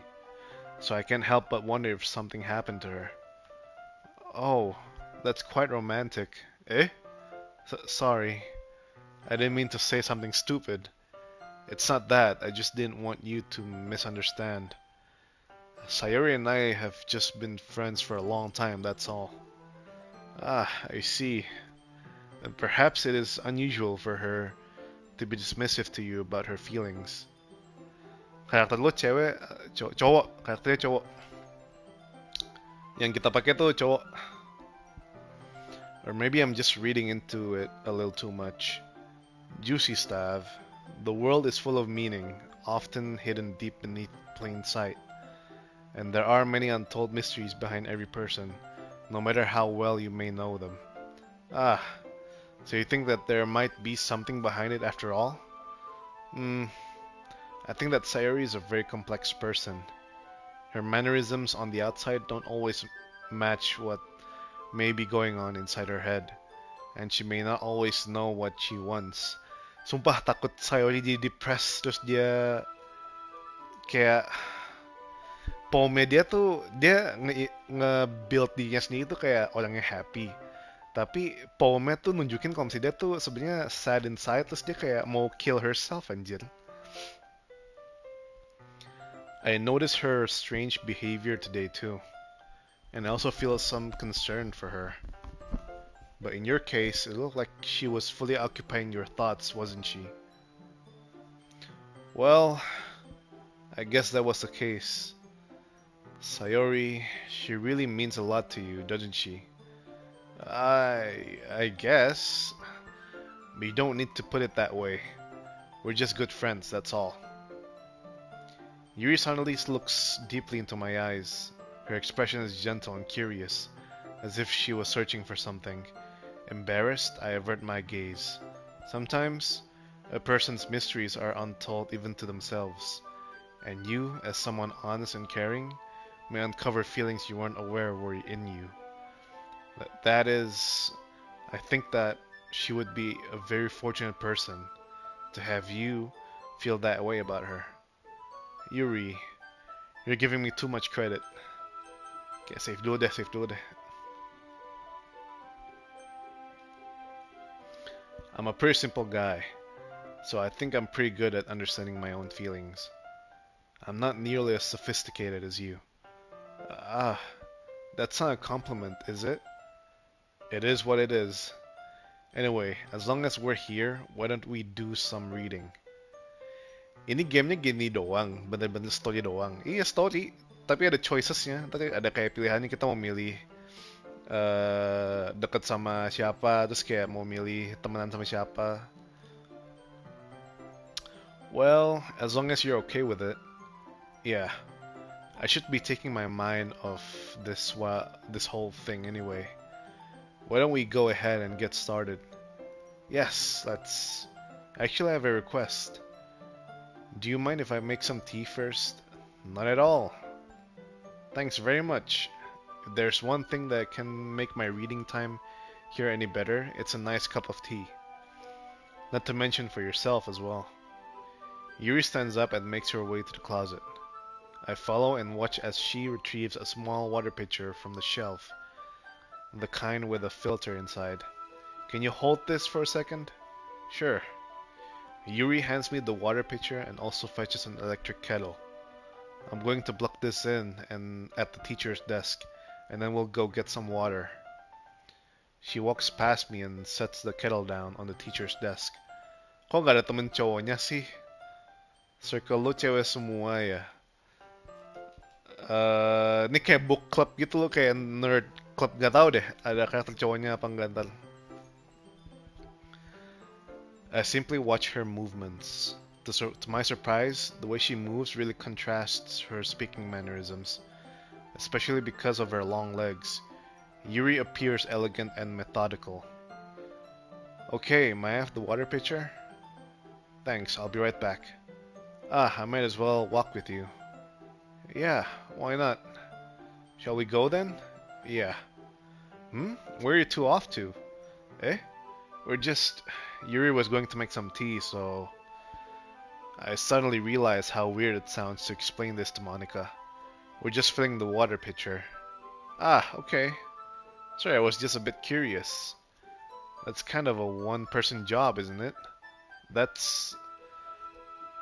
So I can't help but wonder if something happened to her. Oh, that's quite romantic. Eh? Sorry. I didn't mean to say something stupid. It's not that, I just didn't want you to misunderstand. Sayori and I have just been friends for a long time, that's all. Ah, I see. And perhaps it is unusual for her to be dismissive to you about her feelings. Karakter lo cewek, cowok, karakternya cowok. Yang kita pakai tuh cowok. Or maybe I'm just reading into it a little too much. Juicy Stav. The world is full of meaning, often hidden deep beneath plain sight. And there are many untold mysteries behind every person, no matter how well you may know them. Ah, so you think that there might be something behind it after all? I think that Sayori is a very complex person. Her mannerisms on the outside don't always match what may be going on inside her head, and she may not always know what she wants. Sumpah takut Sayori jadi depressed terus dia kayak poemnya dia tuh dia nge-build dirinya sendiri tuh kayak orangnya happy. Tapi poemnya tuh nunjukin kalau misalnya dia tuh sebenarnya sad inside terus dia kayak mau kill herself anjir. I notice her strange behavior today too, and I also feel some concern for her. But in your case, it looked like she was fully occupying your thoughts, wasn't she? Well, I guess that was the case. Sayori, she really means a lot to you, doesn't she? I guess. But you don't need to put it that way. We're just good friends, that's all. Yuri suddenly looks deeply into my eyes. Her expression is gentle and curious, as if she was searching for something. Embarrassed, I avert my gaze. Sometimes, a person's mysteries are untold even to themselves, and you, as someone honest and caring, may uncover feelings you weren't aware were in you. That is, I think that she would be a very fortunate person to have you feel that way about her. Yuri, you're giving me too much credit. Okay, safe dulu deh, safe dulu deh. I'm a pretty simple guy. so I think I'm pretty good at understanding my own feelings. I'm not nearly as sophisticated as you. Ah, that's not a compliment, is it? It is what it is. Anyway, as long as we're here, why don't we do some reading? Ini game niya gini doang, bener-bener story doang. Iya story, tapi ada choicesnya. Tadi ada kayak pilihannya kita mau milih deket sama siapa, terus kayak mau milih temenan sama siapa. Well, as long as you're okay with it, yeah. I should be taking my mind off this whole thing anyway. Why don't we go ahead and get started? Yes, let's. Actually, I have a request. Do you mind if I make some tea first? Not at all. Thanks very much. If there's one thing that can make my reading time here any better, it's a nice cup of tea. Not to mention for yourself as well. Yuri stands up and makes her way to the closet. I follow and watch as she retrieves a small water pitcher from the shelf, the kind with a filter inside. Can you hold this for a second? Sure. Yuri hands me the water pitcher and also fetches an electric kettle. I'm going to plug this in and at the teacher's desk, and then we'll go get some water. She walks past me and sets the kettle down on the teacher's desk. Kok gak ada temen cowoknya sih? Circle lo cewek semua ya. Ini kayak book club gitu loh, kayak nerd club, gak tau deh ada karakter cowoknya apa enggak ntar. I simply watch her movements. To my surprise, the way she moves really contrasts her speaking mannerisms, especially because of her long legs. Yuri appears elegant and methodical. Okay, may I have the water pitcher? Thanks, I'll be right back. Ah, I might as well walk with you. Yeah, why not? Shall we go then? Yeah. Where are you two off to? Eh? We're just... Yuri was going to make some tea, so... I suddenly realized how weird it sounds to explain this to Monica. We're just filling the water pitcher. Ah, okay. Sorry, I was just a bit curious. That's kind of a one-person job, isn't it? That's...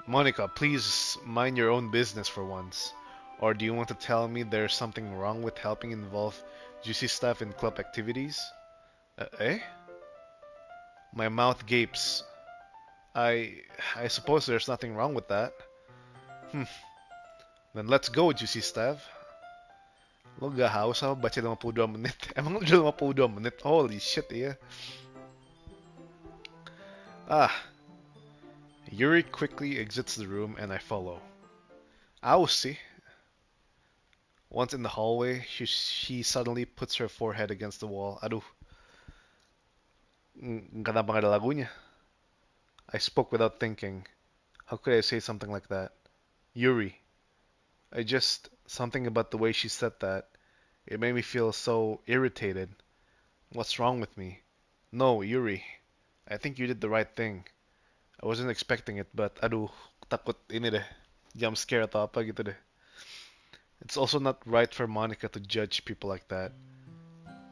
Monica, please mind your own business for once. Or do you want to tell me there's something wrong with helping involve juicy stuff in club activities? Eh? My mouth gapes. I suppose there's nothing wrong with that. Then let's go, Juicy Stav. Lo gak haus apa baca 52 menit? Emang udah 52 menit? Holy shit, iya. Ah. Yuri quickly exits the room and I follow. Ow, see? Once in the hallway, she suddenly puts her forehead against the wall. Aduh. Kenapa gak ada lagunya? I spoke without thinking. How could I say something like that? Yuri. Something about the way she said that. It made me feel so irritated. What's wrong with me? No, Yuri. I think you did the right thing. I wasn't expecting it, but aduh, takut ini deh. Jump scare atau apa gitu deh. It's also not right for Monica to judge people like that.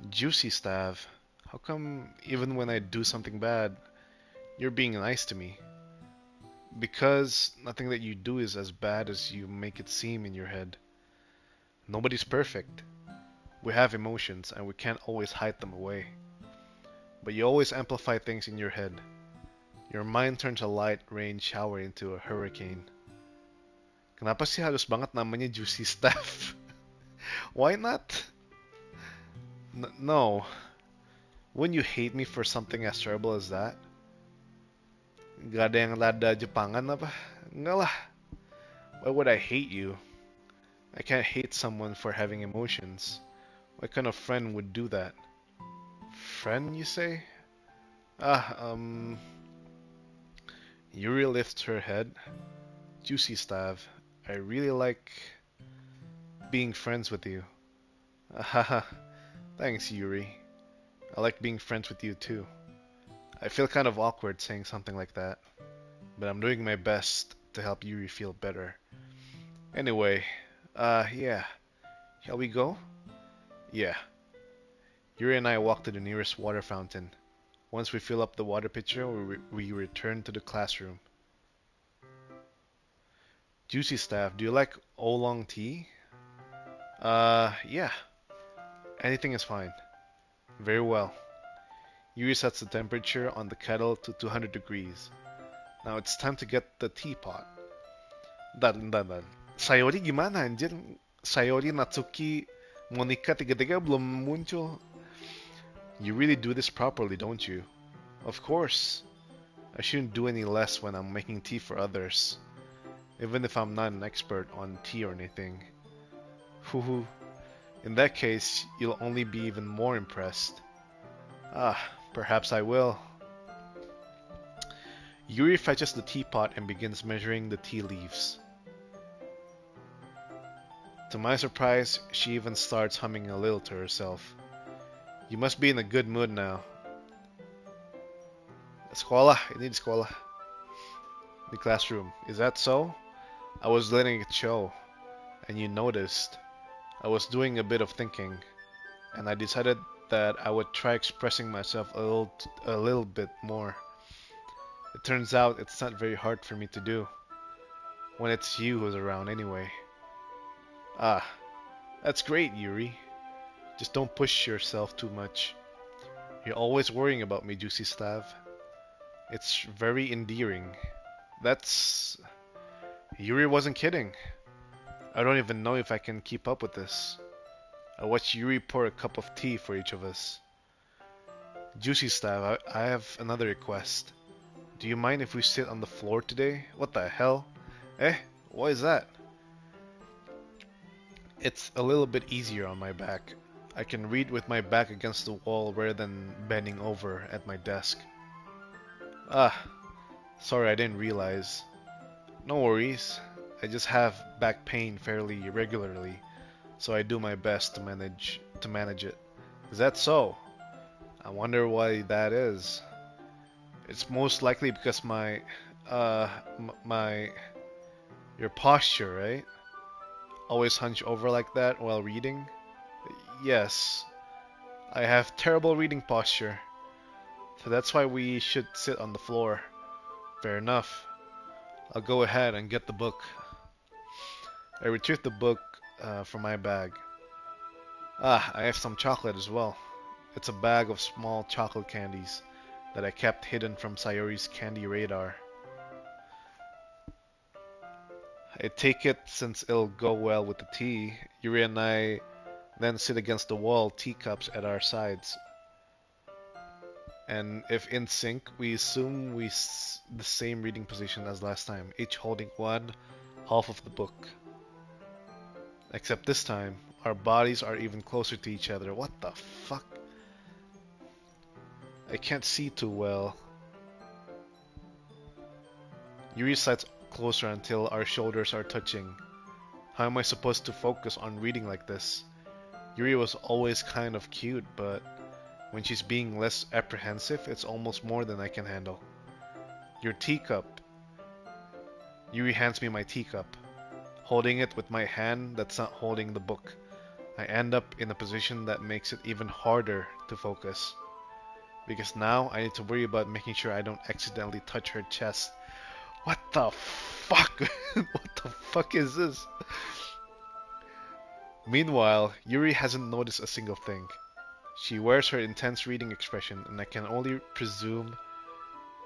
Juicy Stav. How come even when I do something bad, you're being nice to me? Because nothing that you do is as bad as you make it seem in your head. Nobody's perfect. We have emotions and we can't always hide them away. But you always amplify things in your head. Your mind turns a light rain shower into a hurricane. Kenapa sih harus banget namanya Juicy Staff? Why not? No. Wouldn't you hate me for something as terrible as that? Gak ada yang lada Jepangan apa? Enggak lah. Why would I hate you? I can't hate someone for having emotions. What kind of friend would do that? Friend, you say? Yuri lifts her head. Juicy Stav, I really like being friends with you. Haha, thanks Yuri. I like being friends with you too. I feel kind of awkward saying something like that, but I'm doing my best to help Yuri feel better. Anyway, yeah. Shall we go? Yeah. Yuri and I walk to the nearest water fountain. Once we fill up the water pitcher, we return to the classroom. Juicy staff, do you like oolong tea? Yeah. Anything is fine. Very well. Yuri sets the temperature on the kettle to 200 degrees. Now it's time to get the teapot. Dan. Sayori gimana anjir? Sayori, Natsuki, Monica tiga-tiga belum muncul. You really do this properly, don't you? Of course. I shouldn't do any less when I'm making tea for others. Even if I'm not an expert on tea or anything. Hoo. In that case, you'll only be even more impressed. Ah, perhaps I will. Yuri fetches the teapot and begins measuring the tea leaves. To my surprise, she even starts humming a little to herself. You must be in a good mood now. Escola, I need escola. The classroom, is that so? I was letting it show, and you noticed. I was doing a bit of thinking, and I decided that I would try expressing myself a little bit more. It turns out it's not very hard for me to do, when it's you who's around anyway. Ah, that's great, Yuri. Just don't push yourself too much. You're always worrying about me, Juicy Stav. It's very endearing. That's... Yuri wasn't kidding. I don't even know if I can keep up with this. I watched Yuri pour a cup of tea for each of us. Juicy Stav, I have another request. Do you mind if we sit on the floor today? What the hell? Eh? What is that? It's a little bit easier on my back. I can read with my back against the wall rather than bending over at my desk. Ah, sorry, I didn't realize. No worries. I just have back pain fairly regularly, so I do my best to manage it. Is that so? I wonder why that is. It's most likely because your posture, right? Always hunch over like that while reading? Yes, I have terrible reading posture. So that's why we should sit on the floor. Fair enough. I'll go ahead and get the book. I retrieved the book from my bag. Ah, I have some chocolate as well. It's a bag of small chocolate candies that I kept hidden from Sayori's candy radar. I take it since it'll go well with the tea. Yuri and I then sit against the wall, teacups at our sides. And if in sync, we assume the same reading position as last time, each holding one half of the book. Except this time, our bodies are even closer to each other. What the fuck? I can't see too well. Yuri sits closer until our shoulders are touching. How am I supposed to focus on reading like this? Yuri was always kind of cute, but when she's being less apprehensive, it's almost more than I can handle. Your teacup. Yuri hands me my teacup. Holding it with my hand that's not holding the book, I end up in a position that makes it even harder to focus. Because now I need to worry about making sure I don't accidentally touch her chest. What the fuck? What the fuck is this? Meanwhile, Yuri hasn't noticed a single thing. She wears her intense reading expression, and I can only presume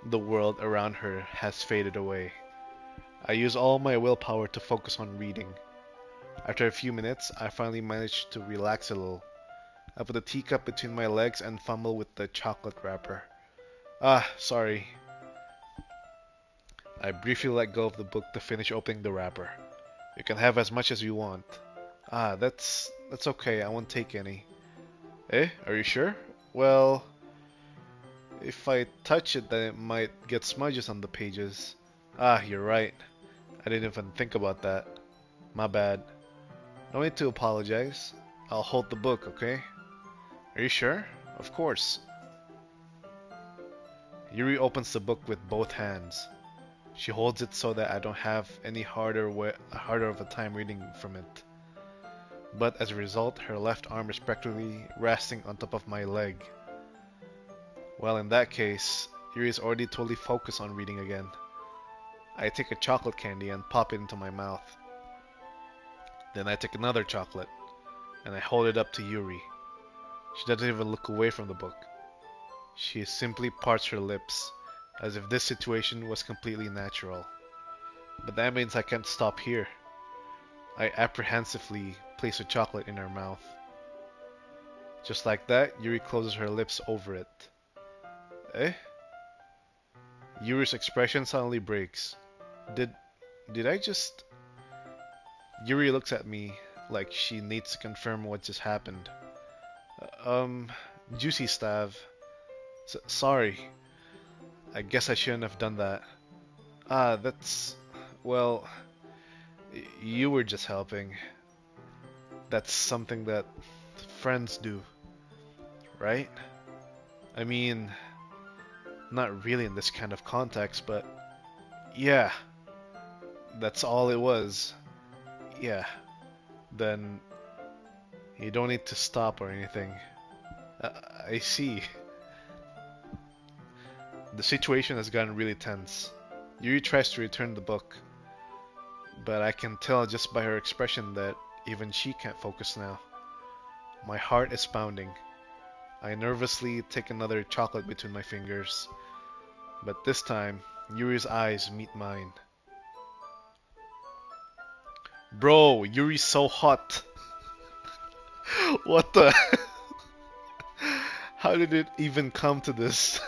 the world around her has faded away. I use all my willpower to focus on reading. After a few minutes, I finally manage to relax a little. I put the teacup between my legs and fumble with the chocolate wrapper. Ah, sorry. I briefly let go of the book to finish opening the wrapper. You can have as much as you want. Ah, that's okay, I won't take any. Eh, are you sure? Well, if I touch it, then it might get smudges on the pages. Ah, you're right. I didn't even think about that. My bad. No need to apologize. I'll hold the book, okay? Are you sure? Of course. Yuri opens the book with both hands. She holds it so that I don't have any harder of a time reading from it. But as a result, her left arm is practically resting on top of my leg. Well, in that case, Yuri is already totally focused on reading again. I take a chocolate candy and pop it into my mouth. Then I take another chocolate and I hold it up to Yuri. She doesn't even look away from the book. She simply parts her lips, as if this situation was completely natural. But that means I can't stop here. I apprehensively place a chocolate in her mouth. Just like that, Yuri closes her lips over it. Eh? Yuri's expression suddenly breaks. Did did I just... Yuri looks at me like she needs to confirm what just happened. Um, Juicy Stav. Sorry. I guess I shouldn't have done that. Ah, that's... Well, you were just helping. That's something that friends do, right? I mean, not really in this kind of context, but yeah, that's all it was. Yeah, then you don't need to stop or anything. Uh, I see. The situation has gotten really tense. Yuri tries to return the book, but I can tell just by her expression that even she can't focus now. My heart is pounding. I nervously take another chocolate between my fingers, but this time, Yuri's eyes meet mine. Bro, Yuri's so hot. What the? How did it even come to this?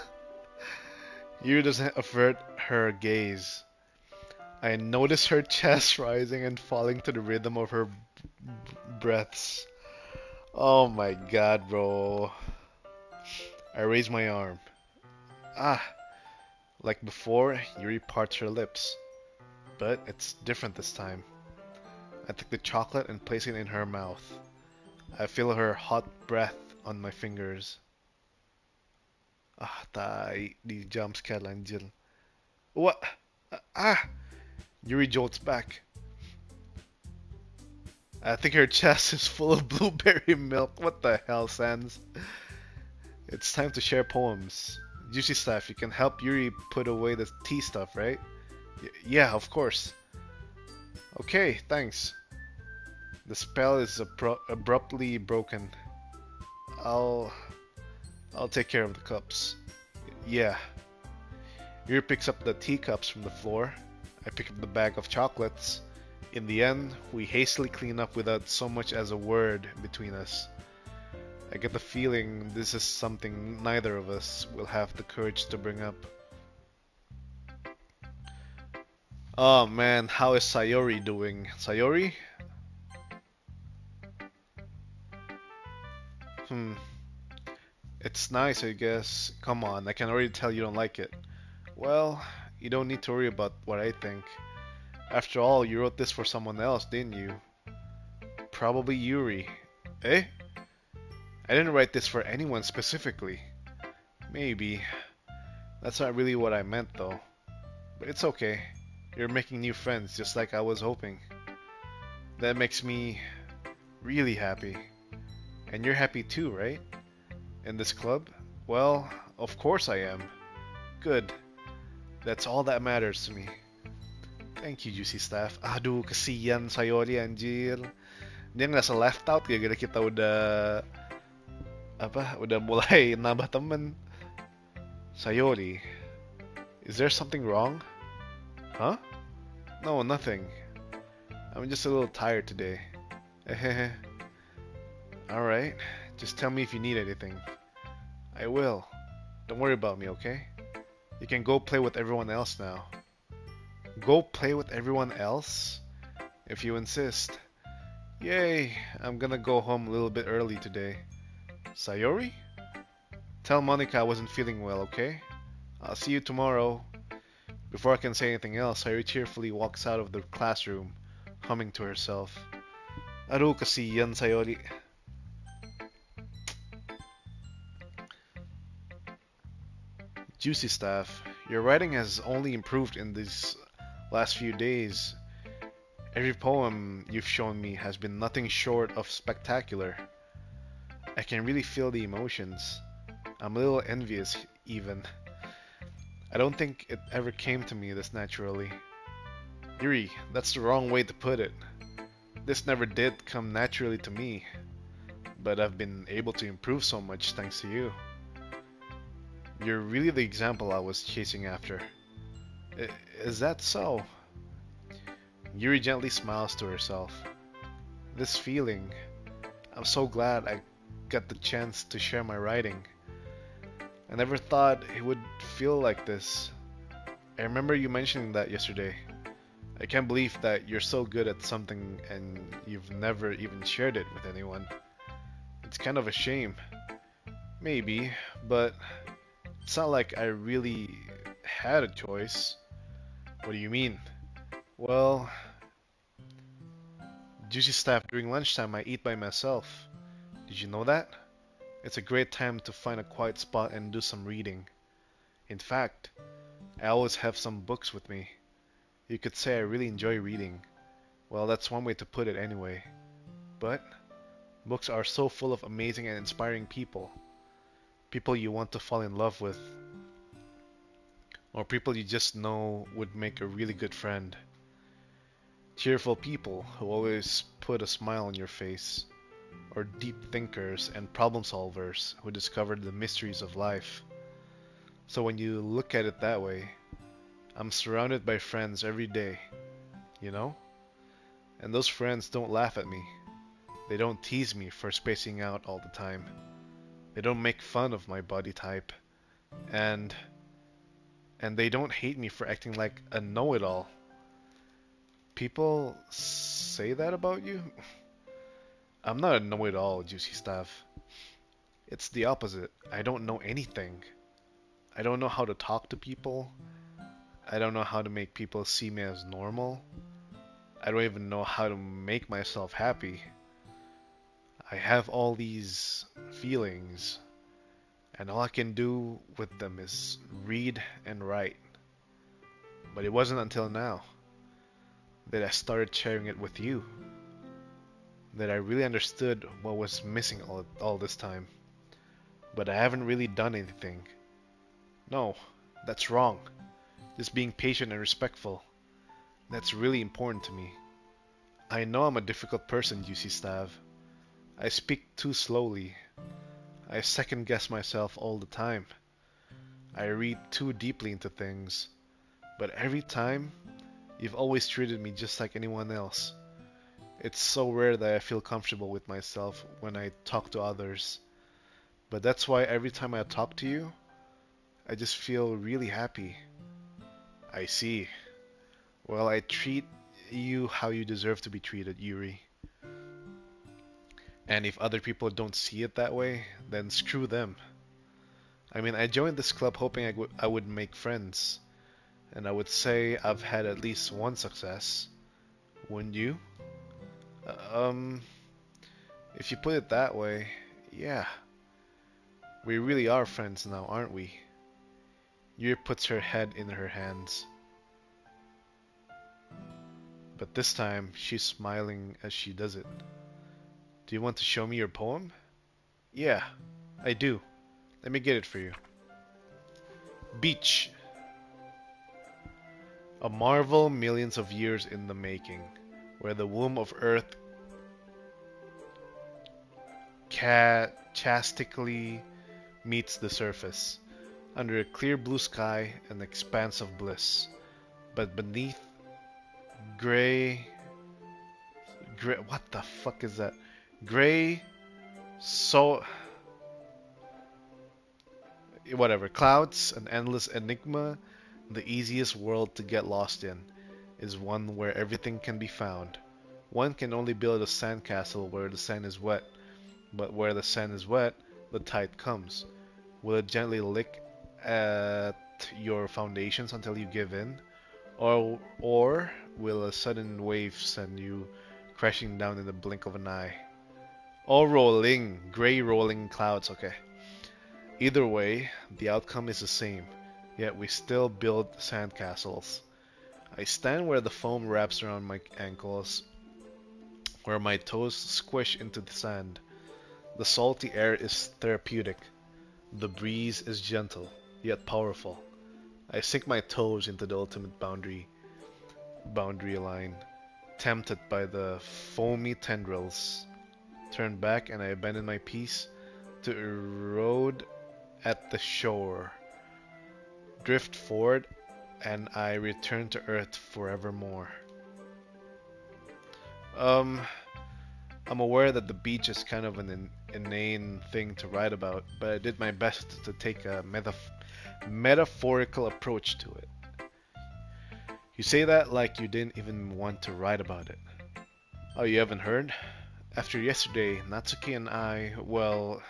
Yuri doesn't avert her gaze. I notice her chest rising and falling to the rhythm of her breaths. Oh my god, bro. I raise my arm. Ah, like before, Yuri parts her lips. But it's different this time. I take the chocolate and place it in her mouth. I feel her hot breath on my fingers. Ah, tayo. Di jumpscare lang dyan. What? Ah! Yuri jolts back. I think her chest is full of blueberry milk. What the hell, Sans? It's time to share poems. Juicy Staff, you can help Yuri put away the tea stuff, right? Yeah, of course. Okay, thanks. The spell is abruptly broken. I'll I'll take care of the cups. Yeah. Yuri picks up the teacups from the floor. I pick up the bag of chocolates. In the end, we hastily clean up without so much as a word between us. I get the feeling this is something neither of us will have the courage to bring up. Oh man, how is Sayori doing? Sayori? Hmm. It's nice, I guess. Come on, I can already tell you don't like it. Well, you don't need to worry about what I think. After all, you wrote this for someone else, didn't you? Probably Yuri. Eh? I didn't write this for anyone specifically. Maybe. That's not really what I meant though. But it's okay. You're making new friends just like I was hoping. That makes me really happy. And you're happy too, right? In this club? Well, of course I am. Good. That's all that matters to me. Thank you, Juicy Staff. Aduh, kasihan Sayori anjir. Dia ngerasa left out gara-gara kita udah udah mulai nambah temen. Sayori, is there something wrong? Huh? No, nothing. I'm just a little tired today. Alright, just tell me if you need anything. I will. Don't worry about me, okay? You can go play with everyone else now. Go play with everyone else? If you insist. Yay, I'm gonna go home a little bit early today. Sayori? Tell Monica I wasn't feeling well, okay? I'll see you tomorrow. Before I can say anything else, Sayori cheerfully walks out of the classroom, humming to herself. Aru kasi yan, Sayori. Juicy Staff, your writing has only improved in these last few days. Every poem you've shown me has been nothing short of spectacular. I can really feel the emotions. I'm a little envious even. I don't think it ever came to me this naturally. Yuri, that's the wrong way to put it. This never did come naturally to me, but I've been able to improve so much thanks to you. You're really the example I was chasing after. Is that so? Yuri gently smiles to herself. This feeling, I'm so glad I got the chance to share my writing. I never thought it would feel like this. I remember you mentioning that yesterday. I can't believe that you're so good at something and you've never even shared it with anyone. It's kind of a shame. Maybe, but it's not like I really had a choice. What do you mean? Well, juicy stuff during lunchtime I eat by myself. Did you know that? It's a great time to find a quiet spot and do some reading. In fact, I always have some books with me. You could say I really enjoy reading. Well, that's one way to put it anyway. But books are so full of amazing and inspiring people. People you want to fall in love with. Or people you just know would make a really good friend. Cheerful people who always put a smile on your face. Or deep thinkers and problem solvers who discovered the mysteries of life. So when you look at it that way, I'm surrounded by friends every day, you know? And those friends don't laugh at me. They don't tease me for spacing out all the time. They don't make fun of my body type. And they don't hate me for acting like a know-it-all. People say that about you? I'm not a know-it-all, Juicy Stuff. It's the opposite. I don't know anything. I don't know how to talk to people. I don't know how to make people see me as normal. I don't even know how to make myself happy. I have all these feelings, and all I can do with them is read and write. But it wasn't until now that I started sharing it with you that I really understood what was missing all this time. But I haven't really done anything. No, that's wrong. Just being patient and respectful. That's really important to me. I know I'm a difficult person, Juicy Stav. I speak too slowly. I second guess myself all the time. I read too deeply into things. But every time, you've always treated me just like anyone else. It's so rare that I feel comfortable with myself when I talk to others. But that's why every time I talk to you, I just feel really happy. I see. Well, I treat you how you deserve to be treated, Yuri. And if other people don't see it that way, then screw them. I mean, I joined this club hoping I would make friends. And I would say I've had at least one success. Wouldn't you? Um, if you put it that way, yeah. We really are friends now, aren't we? Yuri puts her head in her hands. But this time, she's smiling as she does it. Do you want to show me your poem? Yeah, I do. Let me get it for you. Beach. A marvel millions of years in the making, where the womb of earth chastically meets the surface, under a clear blue sky, an expanse of bliss. But beneath, gray, what the fuck is that? Gray, so, whatever, clouds, an endless enigma, the easiest world to get lost in, is one where everything can be found. One can only build a sandcastle where the sand is wet, but where the sand is wet, the tide comes. Will it gently lick at your foundations until you give in? Or will a sudden wave send you crashing down in the blink of an eye? All rolling, gray rolling clouds, okay. Either way, the outcome is the same, yet we still build sandcastles. I stand where the foam wraps around my ankles, where my toes squish into the sand. The salty air is therapeutic. The breeze is gentle. yet powerful. I sink my toes into the ultimate boundary line, tempted by the foamy tendrils. Turn back and I abandon my piece to erode at the shore. Drift forward and I return to Earth forevermore. Um, I'm aware that the beach is kind of an inane thing to write about, but I did my best to take a metaphorical approach to it. You say that like you didn't even want to write about it. Oh, you haven't heard? After yesterday, Natsuki and I, well,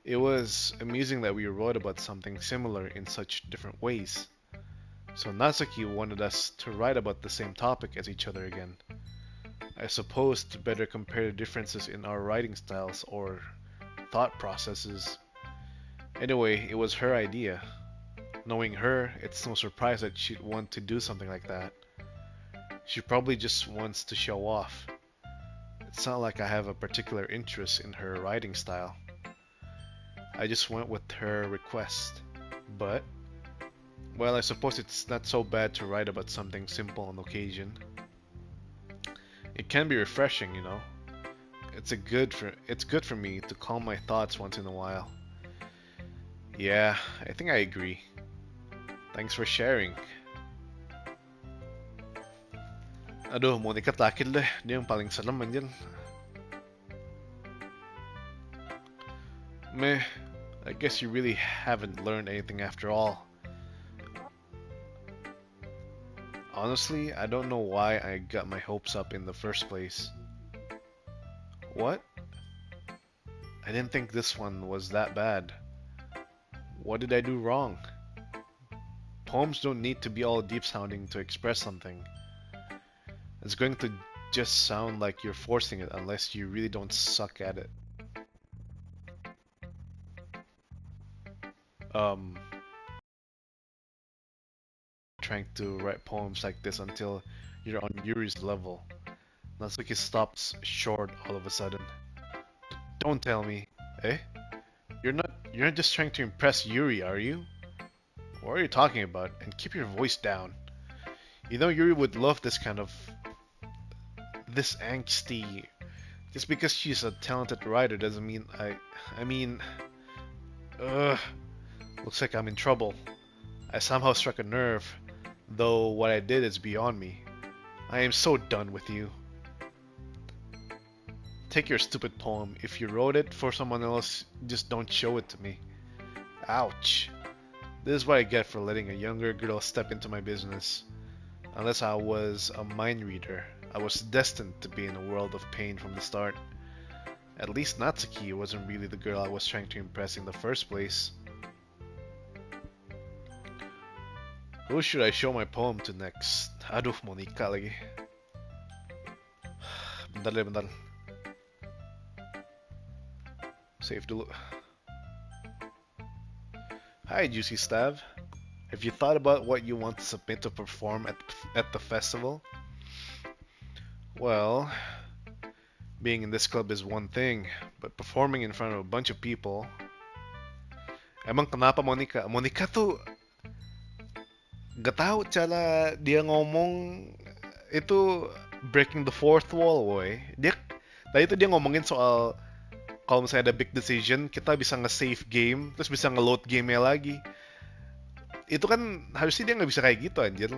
it was amusing that we wrote about something similar in such different ways. So Natsuki wanted us to write about the same topic as each other again. I suppose to better compare the differences in our writing styles or thought processes. Anyway, it was her idea. Knowing her, it's no surprise that she'd want to do something like that. She probably just wants to show off. It's not like I have a particular interest in her writing style. I just went with her request. But, well, I suppose it's not so bad to write about something simple on occasion. It can be refreshing, you know. It's good for me to calm my thoughts once in a while. Yeah, I think I agree. Thanks for sharing. Aduh, mau nikat lakid deh. Dia yang paling serem anjir. Meh, I guess you really haven't learned anything after all. Honestly, I don't know why I got my hopes up in the first place. What? I didn't think this one was that bad. What did I do wrong? Poems don't need to be all deep sounding to express something. It's going to just sound like you're forcing it unless you really don't suck at it. Um, trying to write poems like this until you're on Yuri's level. Natsuki stops short all of a sudden. Don't tell me. Eh? You're not just trying to impress Yuri, are you? What are you talking about? And keep your voice down. You know Yuri would love this angsty. Just because she's a talented writer doesn't mean I mean, ugh. Looks like I'm in trouble. I somehow struck a nerve, though what I did is beyond me. I am so done with you. Take your stupid poem. If you wrote it for someone else, just don't show it to me. Ouch. This is what I get for letting a younger girl step into my business. Unless I was a mind reader, I was destined to be in a world of pain from the start. At least Natsuki wasn't really the girl I was trying to impress in the first place. Who should I show my poem to next? Aduh, Monica lagi. Bentar deh, bentar. Save the look. Hi, Juicy Stav. Have you thought about what you want to submit to perform at the festival? Well, being in this club is one thing, but performing in front of a bunch of people... Emang kenapa Monica? Monica tuh gak tahu cara dia ngomong itu breaking the fourth wall, woy. Tadi tuh dia ngomongin soal kalau misalnya ada big decision, kita bisa nge-save game, terus bisa nge-load gamenya lagi. Itu kan harusnya dia nggak bisa kayak gitu anjir.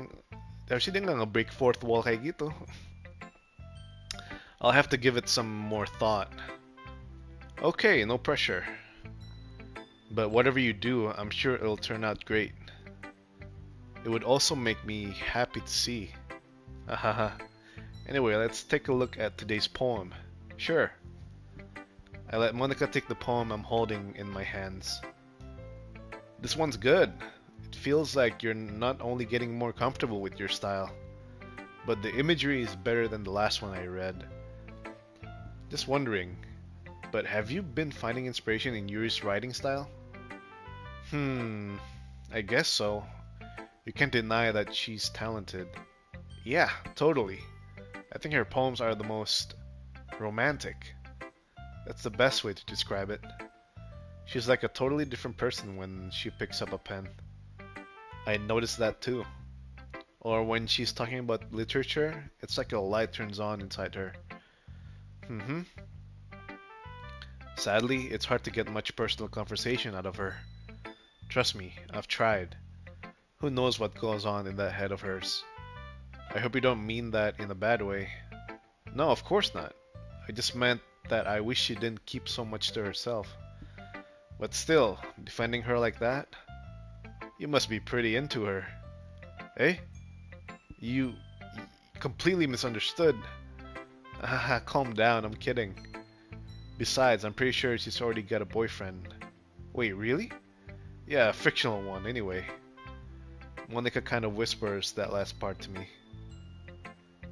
Harusnya dia nggak nge-break fourth wall kayak gitu. I'll have to give it some more thought. Okay, no pressure. But whatever you do, I'm sure it'll turn out great. It would also make me happy to see. Hahaha. Anyway, let's take a look at today's poem. Sure. I let Monica take the poem I'm holding in my hands. This one's good. It feels like you're not only getting more comfortable with your style, but the imagery is better than the last one I read. Just wondering, but have you been finding inspiration in Yuri's writing style? I guess so. You can't deny that she's talented. Yeah, totally. I think her poems are the most romantic. That's the best way to describe it. She's like a totally different person when she picks up a pen. I noticed that too. Or when she's talking about literature, it's like a light turns on inside her. Hmm. Sadly, it's hard to get much personal conversation out of her. Trust me, I've tried. Who knows what goes on in that head of hers? I hope you don't mean that in a bad way. No, of course not. I just meant that I wish she didn't keep so much to herself. But still, defending her like that? You must be pretty into her. Eh? You completely misunderstood. Haha, calm down, I'm kidding. Besides, I'm pretty sure she's already got a boyfriend. Wait, really? Yeah, a fictional one, anyway. Monica kind of whispers that last part to me.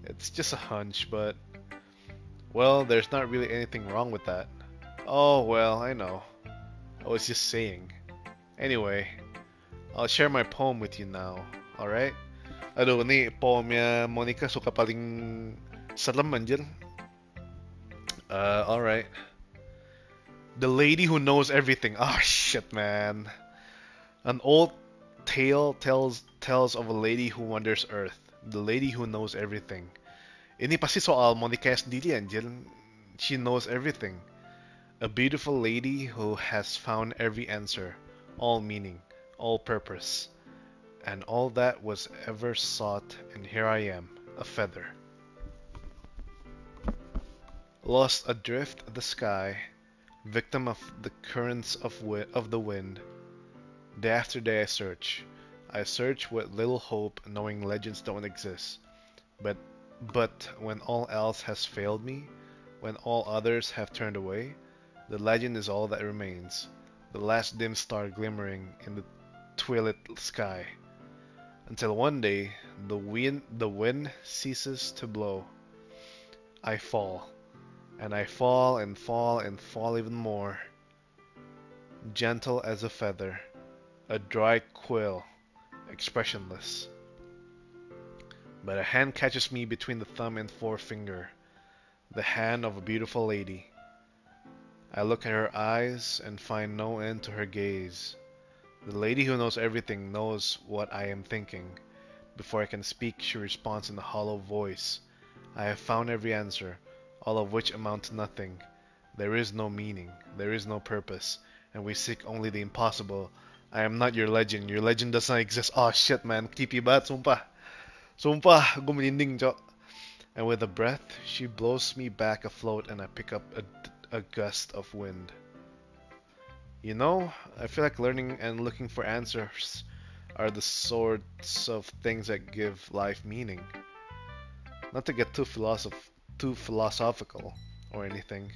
It's just a hunch, but... Well, there's not really anything wrong with that. Oh, well, I know. I was just saying. Anyway, I'll share my poem with you now, alright? Aduh, ini poemnya Monica suka paling serem anjir. Alright. The Lady Who Knows Everything. Ah, shit, man. An old tale tells of a lady who wanders Earth. The Lady Who Knows Everything. Ini pasti soal Monica sendiri anjir. She knows everything. A beautiful lady who has found every answer, all meaning, all purpose, and all that was ever sought, and here I am, a feather. Lost adrift the sky, victim of the currents of the wind. Day after day I search. I search with little hope, knowing legends don't exist. But when all else has failed me, when all others have turned away, the legend is all that remains. The last dim star glimmering in the twilit sky. Until one day, the wind ceases to blow. I fall. And I fall and fall and fall even more. Gentle as a feather. A dry quill. Expressionless. But a hand catches me between the thumb and forefinger. The hand of a beautiful lady. I look at her eyes and find no end to her gaze. The lady who knows everything knows what I am thinking. Before I can speak, she responds in a hollow voice. I have found every answer, all of which amount to nothing. There is no meaning, there is no purpose, and we seek only the impossible. I am not your legend does not exist. Oh shit man, creepy banget, sumpah. Sumpah, gue merinding cok. And with a breath, she blows me back afloat and I pick up a gust of wind. You know, I feel like learning and looking for answers are the sorts of things that give life meaning. Not to get too philosophical or anything,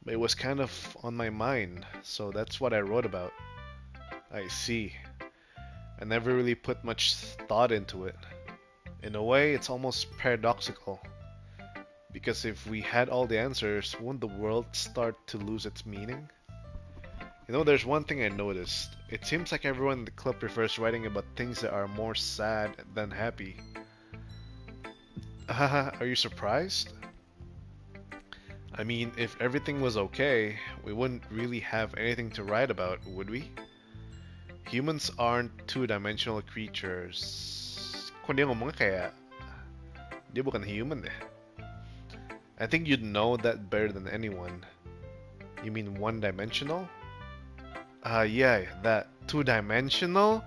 but it was kind of on my mind, so that's what I wrote about. I see. I never really put much thought into it. In a way, it's almost paradoxical. Because if we had all the answers, wouldn't the world start to lose its meaning? You know, there's one thing I noticed. It seems like everyone in the club prefers writing about things that are more sad than happy. Haha, are you surprised? I mean, if everything was okay, we wouldn't really have anything to write about, would we? Humans aren't two-dimensional creatures. Kung dia ngomongnya kayak dia bukan human deh. I think you'd know that better than anyone. You mean one-dimensional? Yeah, that. Two-dimensional?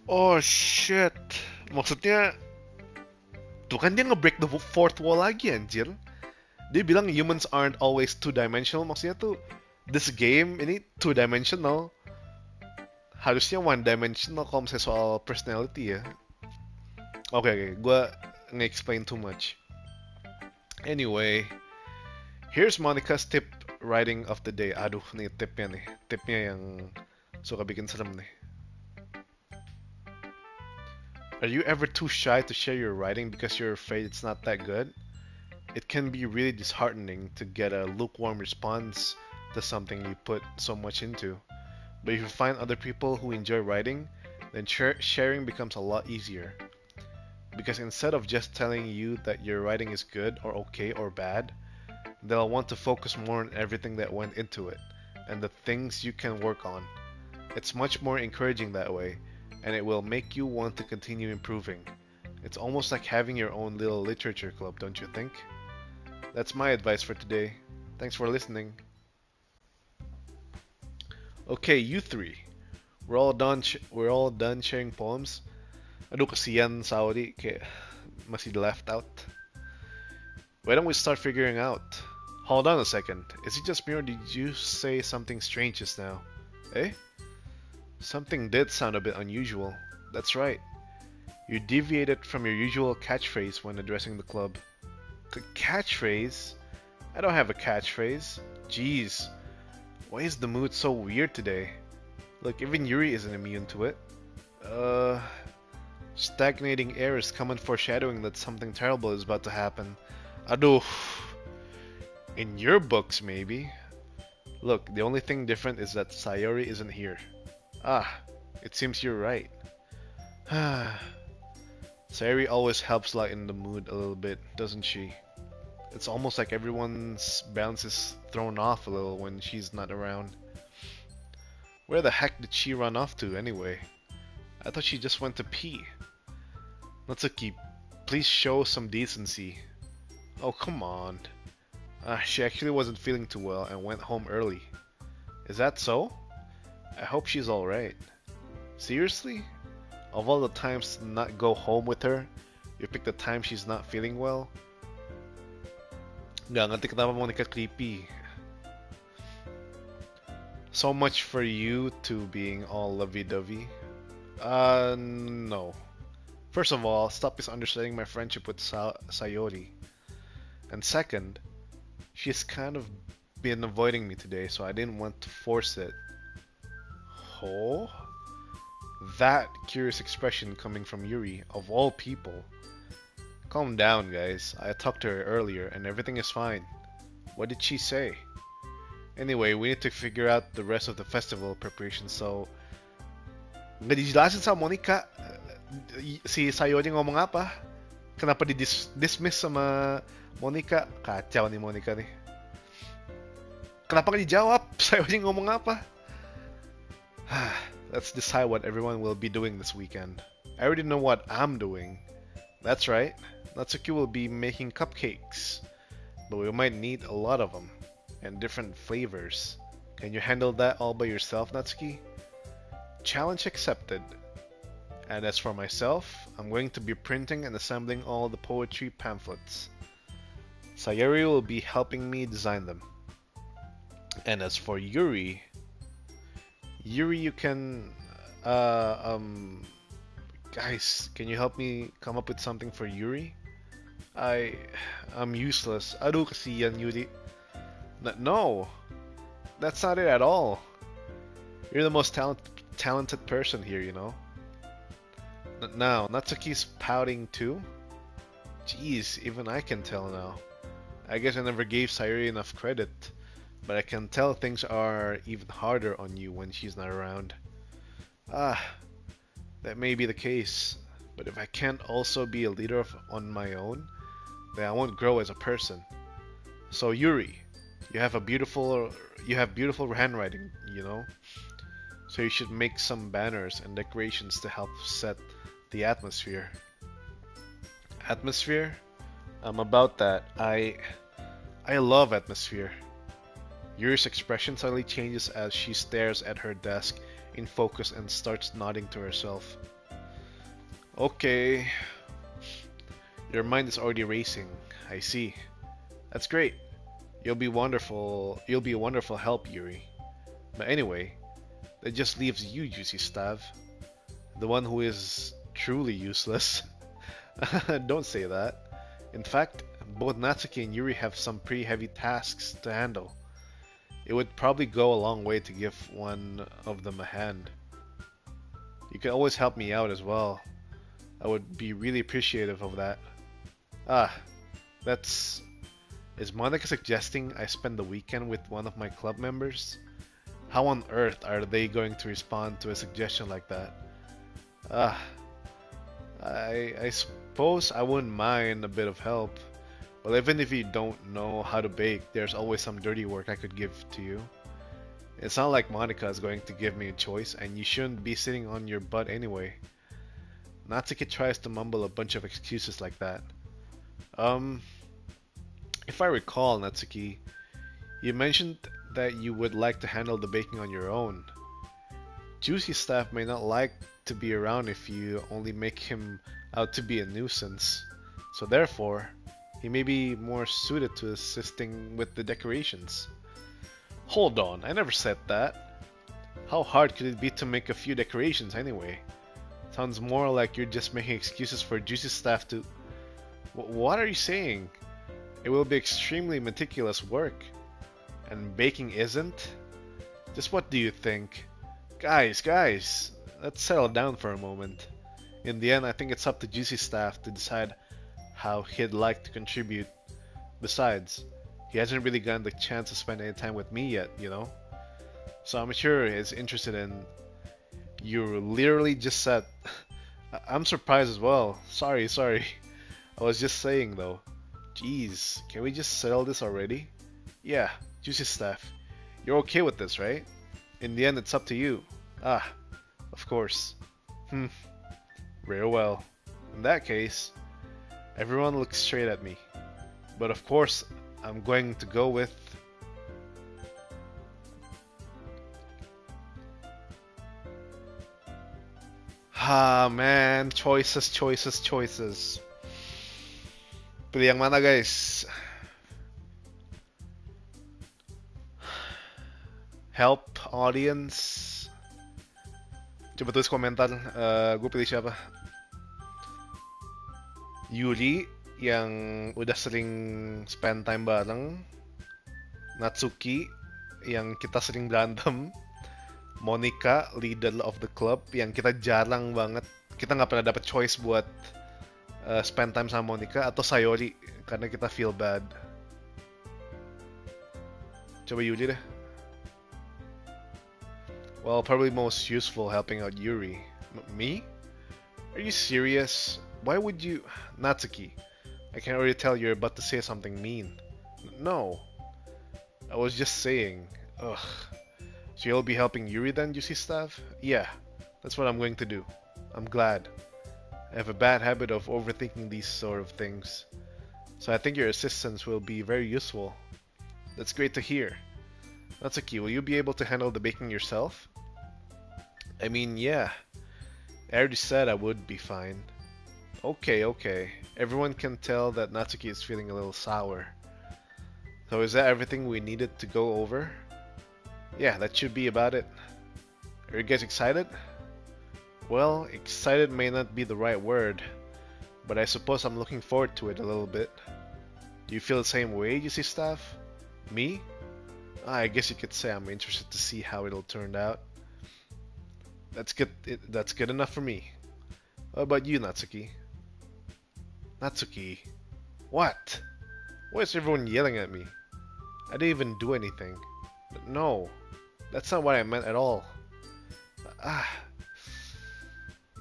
Oh shit. Maksudnya, tuh kan dia nge-break the fourth wall lagi anjir. Dia bilang humans aren't always two-dimensional. Maksudnya tuh, this game ini two-dimensional. Harusnya one-dimensional kalau misalnya soal personality ya. Okay, gue nge-explain too much. Anyway, here's Monica's tip writing of the day. Aduh, nih tipnya nih. Tipnya yang suka bikin serem nih. Are you ever too shy to share your writing because you're afraid it's not that good? It can be really disheartening to get a lukewarm response to something you put so much into. But if you find other people who enjoy writing, then sharing becomes a lot easier. Because instead of just telling you that your writing is good or okay or bad, they'll want to focus more on everything that went into it, and the things you can work on. It's much more encouraging that way, and it will make you want to continue improving. It's almost like having your own little literature club, don't you think? That's my advice for today. Thanks for listening. Okay, you three. We're all done sharing poems. Aduh kasiyan Saudi kaya masih left out. Why don't we start figuring out? Hold on a second. Is it just me or did you say something strange just now? Eh? Something did sound a bit unusual. That's right. You deviated from your usual catchphrase when addressing the club. Catchphrase? I don't have a catchphrase. Jeez. Why is the mood so weird today? Look, even Yuri isn't immune to it. Uh... Stagnating air is common foreshadowing that something terrible is about to happen. Aduh. In your books, maybe. Look, the only thing different is that Sayori isn't here. Ah, it seems you're right. Sayori always helps lighten the mood a little bit, doesn't she? It's almost like everyone's balance is thrown off a little when she's not around. Where the heck did she run off to anyway? I thought she just went to pee. Natsuki, please show some decency. Oh, come on. She actually wasn't feeling too well and went home early. Is that so? I hope she's alright. Seriously? Of all the times to not go home with her, you picked the time she's not feeling well? Ganganti ka naman Monica creepy. So much for you two being all lovey-dovey. No. First of all, stop misunderstanding my friendship with Sayori. And second, she's kind of been avoiding me today, so I didn't want to force it. Oh? That curious expression coming from Yuri, of all people. Calm down, guys. I talked to her earlier, and everything is fine. What did she say? Anyway, we need to figure out the rest of the festival preparation, so... Nga dijelasin sa Monica, si Sayori ngomong apa? Kenapa di-dismiss sama Monica? Kacau nih Monica nih. Kenapa nggak dijawab? Sayori ngomong apa? Let's decide what everyone will be doing this weekend. I already know what I'm doing. That's right. Natsuki will be making cupcakes. But we might need a lot of them. And different flavors. Can you handle that all by yourself, Natsuki? Challenge accepted. And as for myself, I'm going to be printing and assembling all the poetry pamphlets. Sayori will be helping me design them. And as for Yuri, you can, guys, can you help me come up with something for Yuri? I'm useless. Aduh kasiyan Yuri. No, that's not it at all. You're the most talented person here, you know. Now, Natsuki's pouting too? Jeez, even I can tell now. I guess I never gave Sayori enough credit. But I can tell things are even harder on you when she's not around. That may be the case. But if I can't also be a leader on my own, then I won't grow as a person. So Yuri, you have beautiful handwriting, you know? So you should make some banners and decorations to help set the atmosphere. Atmosphere? About that, I love atmosphere. Yuri's expression suddenly changes as she stares at her desk in focus and starts nodding to herself. Okay. Your mind is already racing. I see. That's great. You'll be a wonderful help, Yuri. But anyway, that just leaves you, Juicy Stav. The one who is truly useless. Don't say that. In fact, both Natsuki and Yuri have some pretty heavy tasks to handle. It would probably go a long way to give one of them a hand. You can always help me out as well. I would be really appreciative of that. Is Monica suggesting I spend the weekend with one of my club members? How on earth are they going to respond to a suggestion like that? I suppose I wouldn't mind a bit of help. Well, even if you don't know how to bake, there's always some dirty work I could give to you. It's not like Monica is going to give me a choice, and you shouldn't be sitting on your butt anyway. Natsuki tries to mumble a bunch of excuses like that. Um, if I recall, Natsuki, you mentioned that you would like to handle the baking on your own. Juicy staff may not like to be around if you only make him out to be a nuisance. So therefore, he may be more suited to assisting with the decorations. Hold on, I never said that. How hard could it be to make a few decorations anyway? Sounds more like you're just making excuses for Juicy staff to... What are you saying? It will be extremely meticulous work. And baking isn't? Just what do you think? Guys, let's settle down for a moment. In the end, I think it's up to Juicy staff to decide how he'd like to contribute. Besides, he hasn't really gotten the chance to spend any time with me yet, you know? So I'm sure he's interested in... You literally just said... I'm surprised as well. Sorry. I was just saying though. Jeez, can we just settle this already? Yeah, Juicy staff. You're okay with this, right? In the end, it's up to you. Ah, of course. Very well. In that case, everyone looks straight at me. But of course, I'm going to go with... Ah, man. Choices. Pilih yang mana, guys? Help, audience. Coba tulis komentar. Gue pilih siapa? Yuri, yang udah sering spend time bareng. Natsuki, yang kita sering berantem. Monica, leader of the club, yang kita jarang banget, kita nggak pernah dapet choice buat spend time sama Monica. Atau Sayori, karena kita feel bad. Coba Yuri deh. Well, probably most useful helping out Yuri. Me? Are you serious? Why would you... Natsuki, I can already tell you're about to say something mean. No. I was just saying. Ugh. So you'll be helping Yuri then, you see staff? Yeah, that's what I'm going to do. I'm glad. I have a bad habit of overthinking these sort of things. So I think your assistance will be very useful. That's great to hear. Natsuki, will you be able to handle the baking yourself? I mean, yeah. I already said I would be fine. Okay. Everyone can tell that Natsuki is feeling a little sour. So is that everything we needed to go over? Yeah, that should be about it. Are you guys excited? Well, excited may not be the right word, but I suppose I'm looking forward to it a little bit. Do you feel the same way, you see, staff? Me? I guess you could say I'm interested to see how it'll turn out. That's good enough for me. What about you, Natsuki? Natsuki? What? Why is everyone yelling at me? I didn't even do anything. No, that's not what I meant at all.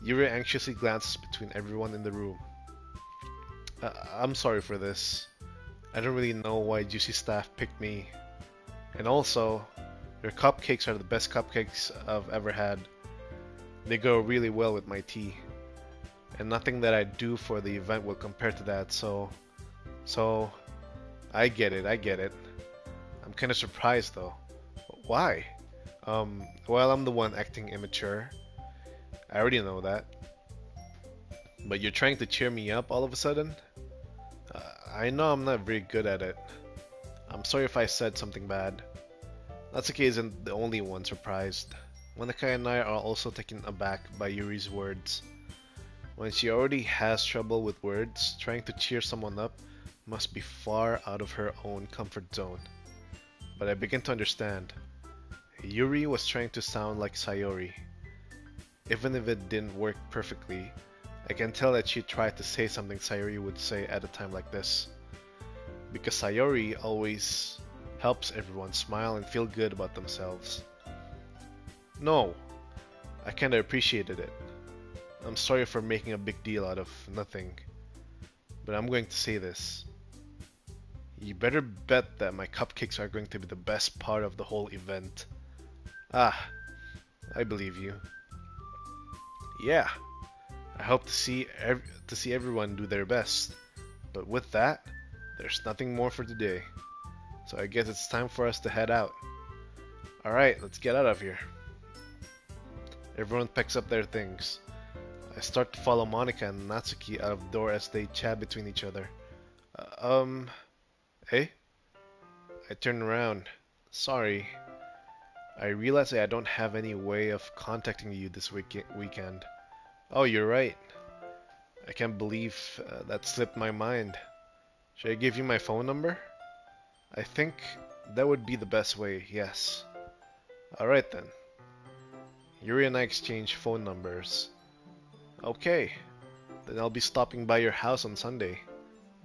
Yuri anxiously glances between everyone in the room. I'm sorry for this. I don't really know why Juicy staff picked me. And also, your cupcakes are the best cupcakes I've ever had. They go really well with my tea. And nothing that I do for the event will compare to that, so I get it. I'm kinda surprised though. Why? Well, I'm the one acting immature. I already know that. But you're trying to cheer me up all of a sudden? I know I'm not very good at it. I'm sorry if I said something bad. Natsuki isn't the only one surprised. Monica and I are also taken aback by Yuri's words. When she already has trouble with words, trying to cheer someone up must be far out of her own comfort zone. But I begin to understand. Yuri was trying to sound like Sayori. Even if it didn't work perfectly, I can tell that she tried to say something Sayori would say at a time like this. Because Sayori always helps everyone smile and feel good about themselves. No, I kinda appreciated it. I'm sorry for making a big deal out of nothing. But I'm going to say this. You better bet that my cupcakes are going to be the best part of the whole event. Ah, I believe you. Yeah, I hope to see everyone do their best. But with that, there's nothing more for today. So I guess it's time for us to head out. Alright, let's get out of here. Everyone picks up their things. I start to follow Monica and Natsuki out of the door as they chat between each other. Uh, um, hey? I turn around. Sorry. I realize I don't have any way of contacting you this weekend. Oh, you're right. I can't believe that slipped my mind. Should I give you my phone number? I think that would be the best way, yes. Alright then. Yuri and I exchange phone numbers. Okay, then I'll be stopping by your house on Sunday.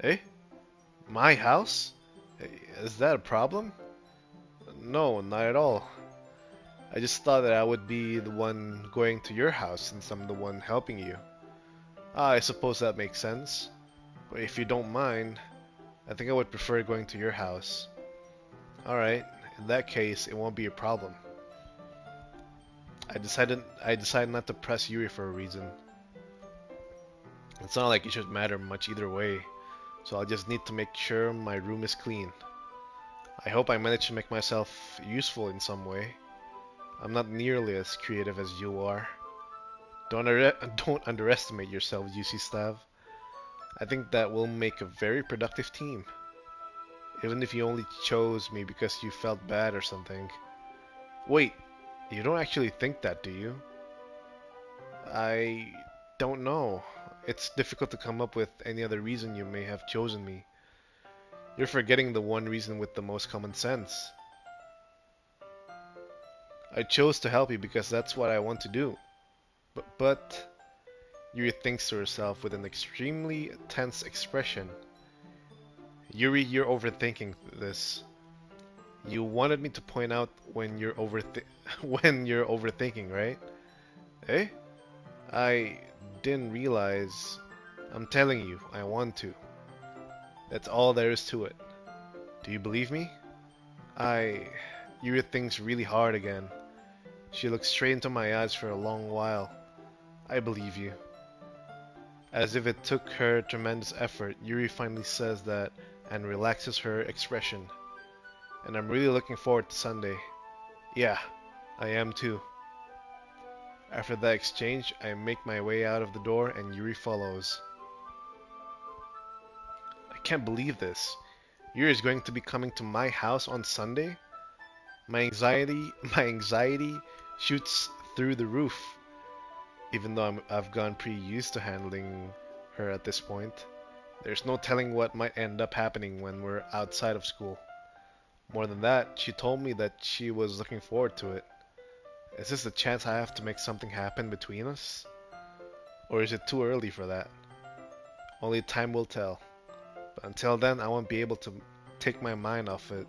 Eh? My house? Eh, is that a problem? No, not at all. I just thought that I would be the one going to your house since I'm the one helping you. Ah, I suppose that makes sense. But if you don't mind, I think I would prefer going to your house. Alright, in that case, it won't be a problem. I decided not to press Yuri for a reason. It's not like it should matter much either way, so I'll just need to make sure my room is clean. I hope I manage to make myself useful in some way. I'm not nearly as creative as you are. Don't underestimate yourself, UC Stav. I think that will make a very productive team. Even if you only chose me because you felt bad or something. Wait, you don't actually think that, do you? I don't know. It's difficult to come up with any other reason you may have chosen me. You're forgetting the one reason with the most common sense. I chose to help you because that's what I want to do. But Yuri thinks to herself with an extremely tense expression. Yuri, you're overthinking this. You wanted me to point out when you're when you're overthinking, right? Eh? I didn't realize. I'm telling you, I want to. That's all there is to it. Do you believe me? I. Yuri thinks really hard again. She looks straight into my eyes for a long while. I believe you. As if it took her tremendous effort, Yuri finally says that and relaxes her expression. And I'm really looking forward to Sunday. Yeah, I am too. After that exchange, I make my way out of the door and Yuri follows. I can't believe this. Yuri is going to be coming to my house on Sunday? My anxiety shoots through the roof, even though I've gone pretty used to handling her at this point. There's no telling what might end up happening when we're outside of school. More than that, she told me that she was looking forward to it. Is this the chance I have to make something happen between us? Or is it too early for that? Only time will tell. But until then, I won't be able to take my mind off it.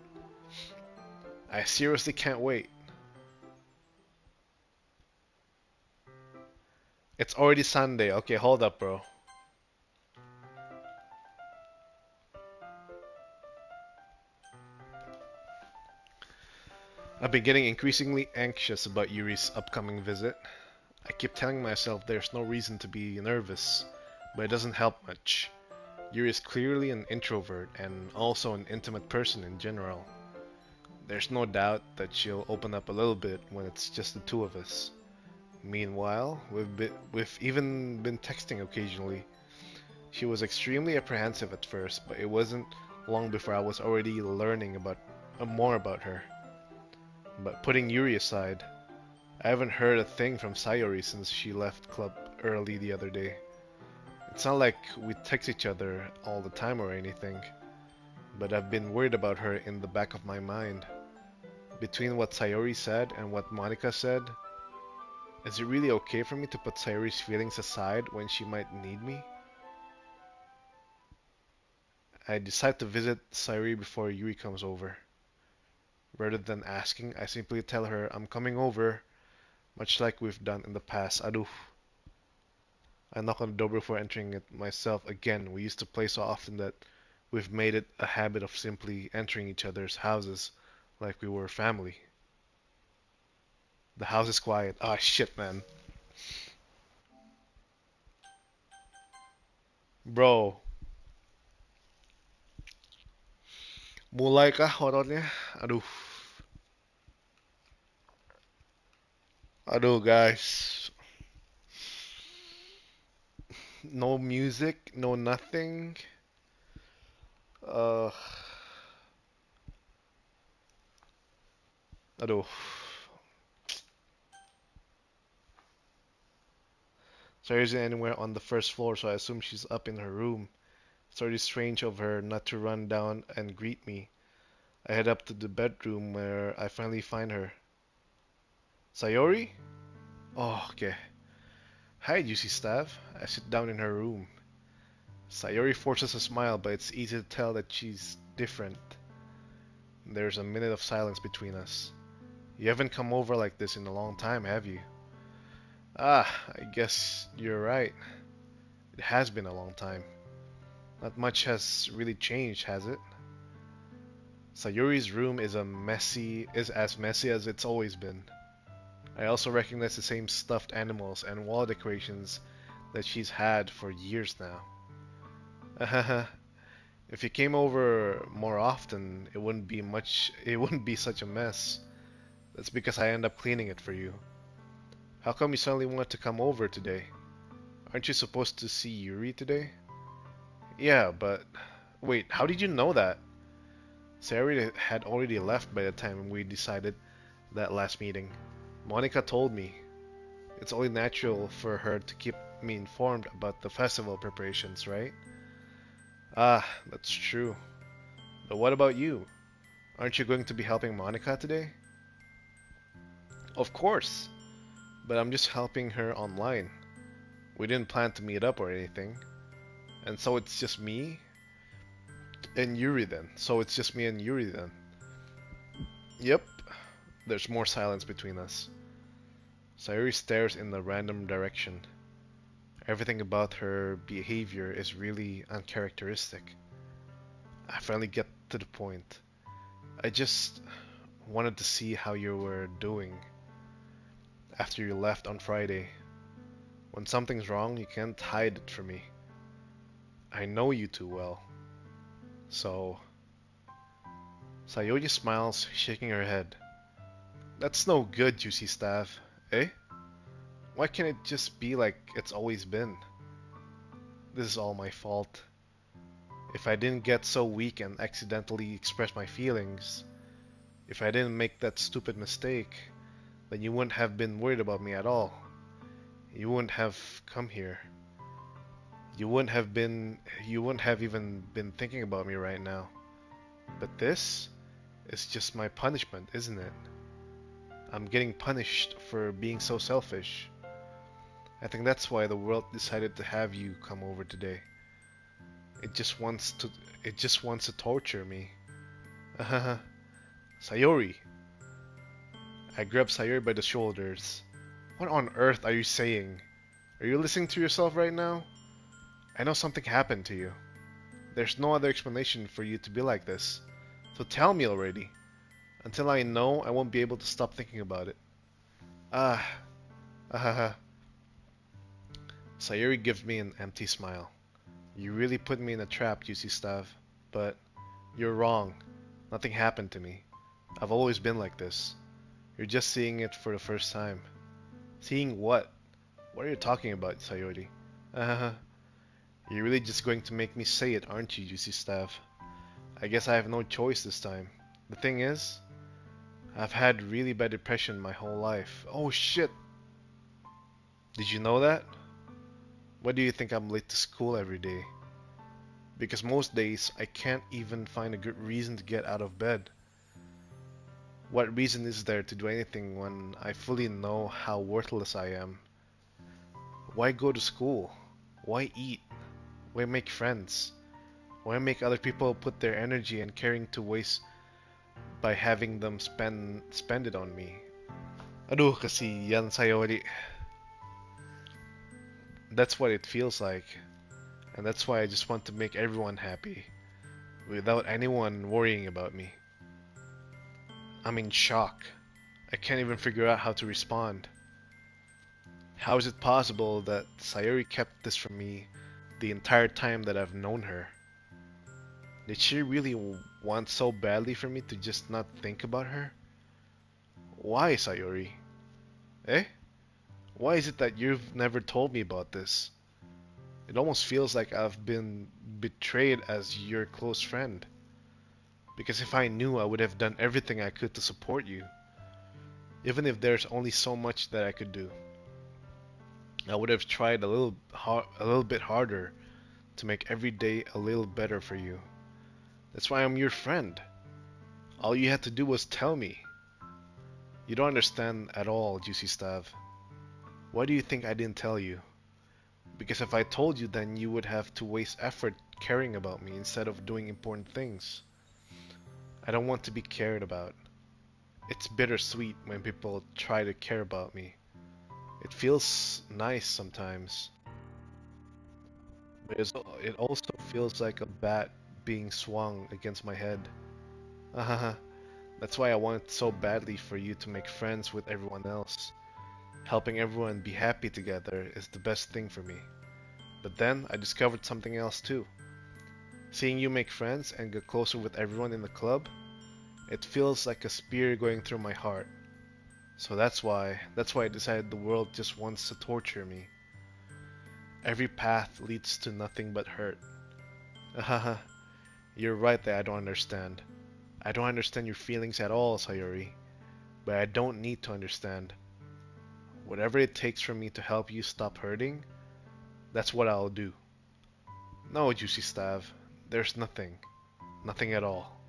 I seriously can't wait. It's already Sunday. Okay, hold up, bro. I've been getting increasingly anxious about Yuri's upcoming visit. I keep telling myself there's no reason to be nervous, but it doesn't help much. Yuri is clearly an introvert and also an intimate person in general. There's no doubt that she'll open up a little bit when it's just the two of us. Meanwhile, we've even been texting occasionally. She was extremely apprehensive at first, but it wasn't long before I was already learning about more about her. But putting Yuri aside, I haven't heard a thing from Sayori since she left club early the other day. It's not like we text each other all the time or anything, but I've been worried about her in the back of my mind. Between what Sayori said and what Monica said, is it really okay for me to put Sayori's feelings aside when she might need me? I decide to visit Sayori before Yuri comes over. Rather than asking, I simply tell her I'm coming over, much like we've done in the past. Aduh. I knock on the door before entering it myself again. We used to play so often that we've made it a habit of simply entering each other's houses like we were family. The house is quiet. Ah, shit, man. Bro, mulai kah horornya? Aduh. Aduh, guys. No music, no nothing. Uh, aduh. Sarah isn't anywhere on the first floor, so I assume she's up in her room. It's already strange of her not to run down and greet me. I head up to the bedroom where I finally find her. Sayori? Oh, okay. Hi, Juicy Staff. I sit down in her room. Sayori forces a smile, but it's easy to tell that she's different. There's a minute of silence between us. You haven't come over like this in a long time, have you? Ah, I guess you're right. It has been a long time. Not much has really changed, has it? Sayori's room is as messy as it's always been. I also recognize the same stuffed animals and wall decorations that she's had for years now. If you came over more often, it wouldn't be such a mess. That's because I end up cleaning it for you. How come you suddenly wanted to come over today? Aren't you supposed to see Yuri today? Yeah, but wait, how did you know that? Sarah had already left by the time we decided that last meeting. Monica told me. It's only natural for her to keep me informed about the festival preparations, right? Ah, that's true. But what about you? Aren't you going to be helping Monica today? Of course, but I'm just helping her online. We didn't plan to meet up or anything. And so it's just me and Yuri then. So it's just me and Yuri then. Yep. There's more silence between us. Sayuri stares in a random direction. Everything about her behavior is really uncharacteristic. I finally get to the point. I just wanted to see how you were doing after you left on Friday. When something's wrong, you can't hide it from me. I know you too well. So, Sayori smiles, shaking her head. That's no good, Juicy Staff. Eh? Why can't it just be like it's always been? This is all my fault. If I didn't get so weak and accidentally express my feelings, if I didn't make that stupid mistake, then you wouldn't have been worried about me at all. You wouldn't have come here. You wouldn't have even been thinking about me right now. But this is just my punishment, isn't it? I'm getting punished for being so selfish. I think that's why the world decided to have you come over today. It just wants to it just wants to torture me. Sayori. I grab Sayori by the shoulders. What on earth are you saying? Are you listening to yourself right now? I know something happened to you. There's no other explanation for you to be like this. So tell me already. Until I know, I won't be able to stop thinking about it. Ah, ahaha. Sayuri gives me an empty smile. You really put me in a trap, Juicy Stav. But you're wrong. Nothing happened to me. I've always been like this. You're just seeing it for the first time. Seeing what? What are you talking about, Sayori? Ahaha. You're really just going to make me say it, aren't you, Juicy Stav? I guess I have no choice this time. The thing is, I've had really bad depression my whole life. Oh shit! Did you know that? Why do you think I'm late to school every day? Because most days I can't even find a good reason to get out of bed. What reason is there to do anything when I fully know how worthless I am? Why go to school? Why eat? Why make friends? Why make other people put their energy and caring to waste by having them spend it on me? Aduh, kasi yan Sayori. That's what it feels like. And that's why I just want to make everyone happy, without anyone worrying about me. I'm in shock. I can't even figure out how to respond. How is it possible that Sayori kept this from me the entire time that I've known her? Did she really want so badly for me to just not think about her? Why, Sayori? Eh? Why is it that you've never told me about this? It almost feels like I've been betrayed as your close friend. Because if I knew, I would have done everything I could to support you. Even if there's only so much that I could do. I would have tried a little bit harder to make every day a little better for you. That's why I'm your friend. All you had to do was tell me. You don't understand at all, Juicy Stav. Why do you think I didn't tell you? Because if I told you, then you would have to waste effort caring about me instead of doing important things. I don't want to be cared about. It's bittersweet when people try to care about me. It feels nice sometimes, but it also feels like a bat being swung against my head. That's why I want so badly for you to make friends with everyone else. Helping everyone be happy together is the best thing for me. But then I discovered something else too. Seeing you make friends and get closer with everyone in the club, it feels like a spear going through my heart. So that's why I decided the world just wants to torture me. Every path leads to nothing but hurt. Haha, you're right that I don't understand. I don't understand your feelings at all, Sayori. But I don't need to understand. Whatever it takes for me to help you stop hurting, that's what I'll do. No, Juicy Stav, there's nothing. Nothing at all.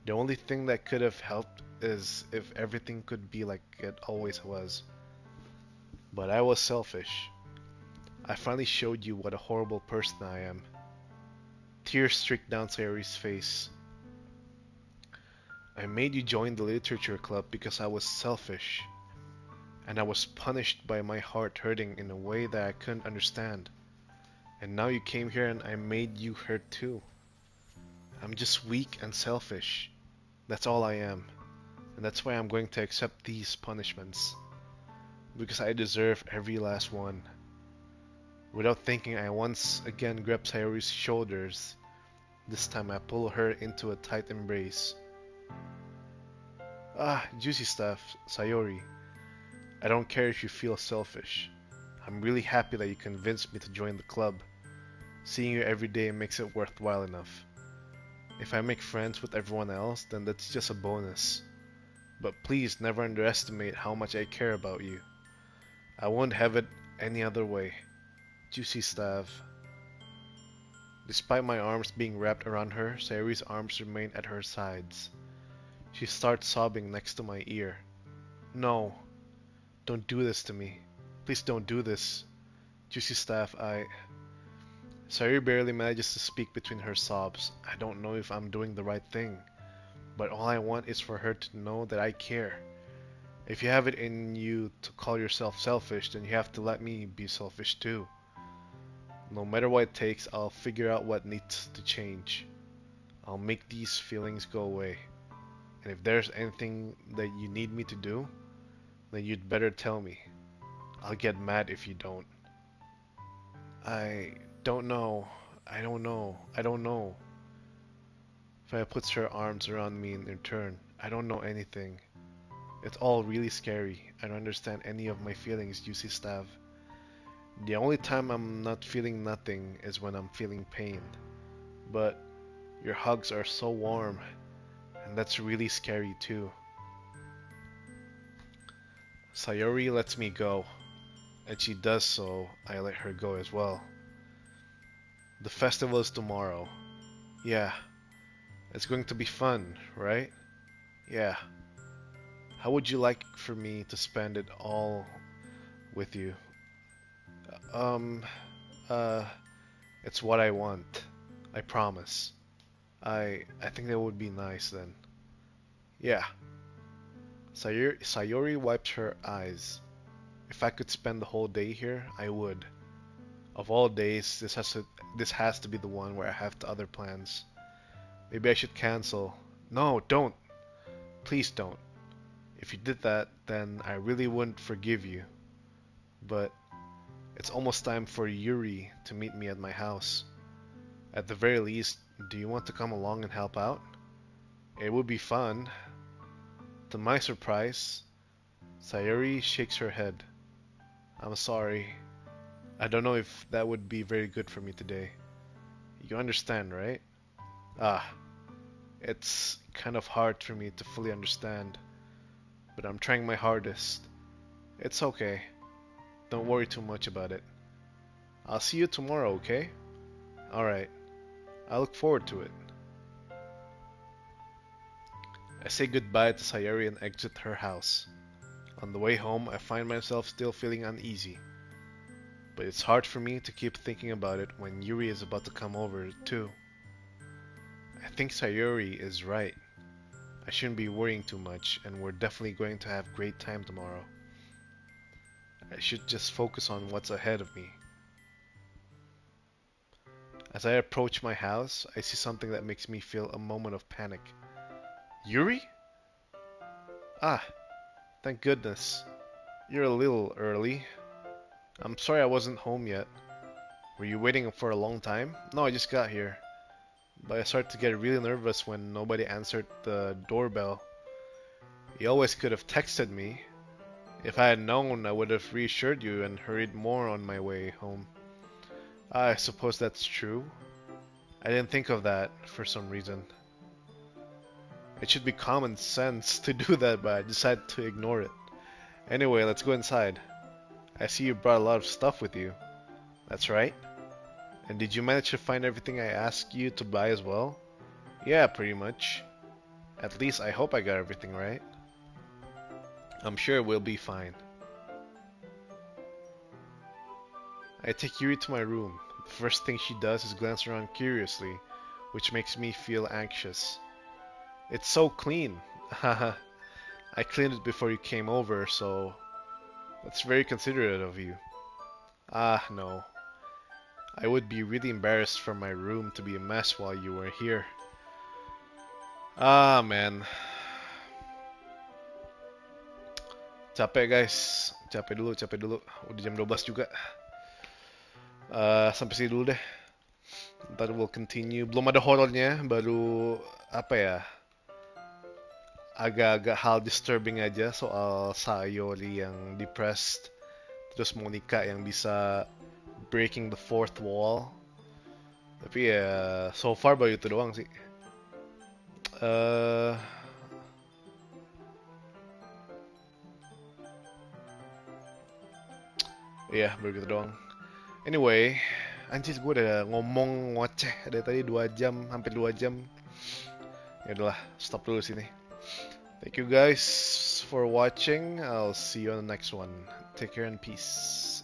The only thing that could have helped is if everything could be like it always was. But I was selfish. I finally showed you what a horrible person I am. Tears streaked down Sayori's face. I made you join the literature club because I was selfish. And I was punished by my heart hurting in a way that I couldn't understand. And now you came here and I made you hurt too. I'm just weak and selfish. That's all I am. And that's why I'm going to accept these punishments. Because I deserve every last one. Without thinking, I once again grabbed Sayori's shoulders. This time I pull her into a tight embrace. Ah, Juicy Stuff, Sayori. I don't care if you feel selfish. I'm really happy that you convinced me to join the club. Seeing you every day makes it worthwhile enough. If I make friends with everyone else, then that's just a bonus. But please never underestimate how much I care about you. I won't have it any other way. Juicy Stav. Despite my arms being wrapped around her, Sayori's arms remain at her sides. She starts sobbing next to my ear. No, don't do this to me. Please don't do this. Juicy Staff, Sayori barely manages to speak between her sobs. I don't know if I'm doing the right thing, but all I want is for her to know that I care. If you have it in you to call yourself selfish, then you have to let me be selfish too. No matter what it takes, I'll figure out what needs to change. I'll make these feelings go away. And if there's anything that you need me to do, then you'd better tell me. I'll get mad if you don't. I don't know. I don't know. I don't know. Faya puts her arms around me in return. I don't know anything. It's all really scary. I don't understand any of my feelings, Juicy Stav. The only time I'm not feeling nothing is when I'm feeling pain. But your hugs are so warm, and that's really scary too. Sayori lets me go, and she does so, I let her go as well. The festival is tomorrow. Yeah, it's going to be fun, right? Yeah. How would you like for me to spend it all with you? Um, uh, it's what I want. I promise. I think that would be nice then. Yeah. Sayori wipes her eyes. If I could spend the whole day here, I would. Of all days, this has to be the one where I have the other plans. Maybe I should cancel. No, don't. Please don't. If you did that, then I really wouldn't forgive you. But it's almost time for Yuri to meet me at my house. At the very least, do you want to come along and help out? It would be fun. To my surprise, Sayuri shakes her head. I'm sorry. I don't know if that would be very good for me today. You understand, right? Ah, it's kind of hard for me to fully understand, but I'm trying my hardest. It's okay. Don't worry too much about it. I'll see you tomorrow, okay? Alright. I look forward to it. I say goodbye to Sayuri and exit her house. On the way home, I find myself still feeling uneasy. But it's hard for me to keep thinking about it when Yuri is about to come over, too. I think Sayuri is right. I shouldn't be worrying too much, and we're definitely going to have a great time tomorrow. I should just focus on what's ahead of me. As I approach my house, I see something that makes me feel a moment of panic. Yuri? Ah, thank goodness. You're a little early. I'm sorry I wasn't home yet. Were you waiting for a long time? No, I just got here. But I started to get really nervous when nobody answered the doorbell. You always could have texted me. If I had known, I would have reassured you and hurried more on my way home. I suppose that's true. I didn't think of that for some reason. It should be common sense to do that, but I decided to ignore it. Anyway, let's go inside. I see you brought a lot of stuff with you. That's right. And did you manage to find everything I asked you to buy as well? Yeah, pretty much. At least I hope I got everything right. I'm sure we'll be fine. I take Yuri to my room. The first thing she does is glance around curiously, which makes me feel anxious. It's so clean. Haha. I cleaned it before you came over, so that's very considerate of you. Ah, no. I would be really embarrassed for my room to be a mess while you were here. Ah, man. Capek guys. Capek dulu, capek dulu. Udah jam 12 juga. Sampai sini dulu deh. Ntar we'll continue. Belum ada horornya, baru apa ya? Agak-agak hal disturbing aja soal Sayori yang depressed. Terus Monica yang bisa breaking the fourth wall. Tapi ya, so far baru itu doang sih. Eh, Iya, baru gitu doang. Anyway, anjir gue udah ngomong ngoceh dari tadi 2 jam, hampir 2 jam. Ya udahlah, stop dulu sini. Thank you guys for watching. I'll see you on the next one. Take care and peace.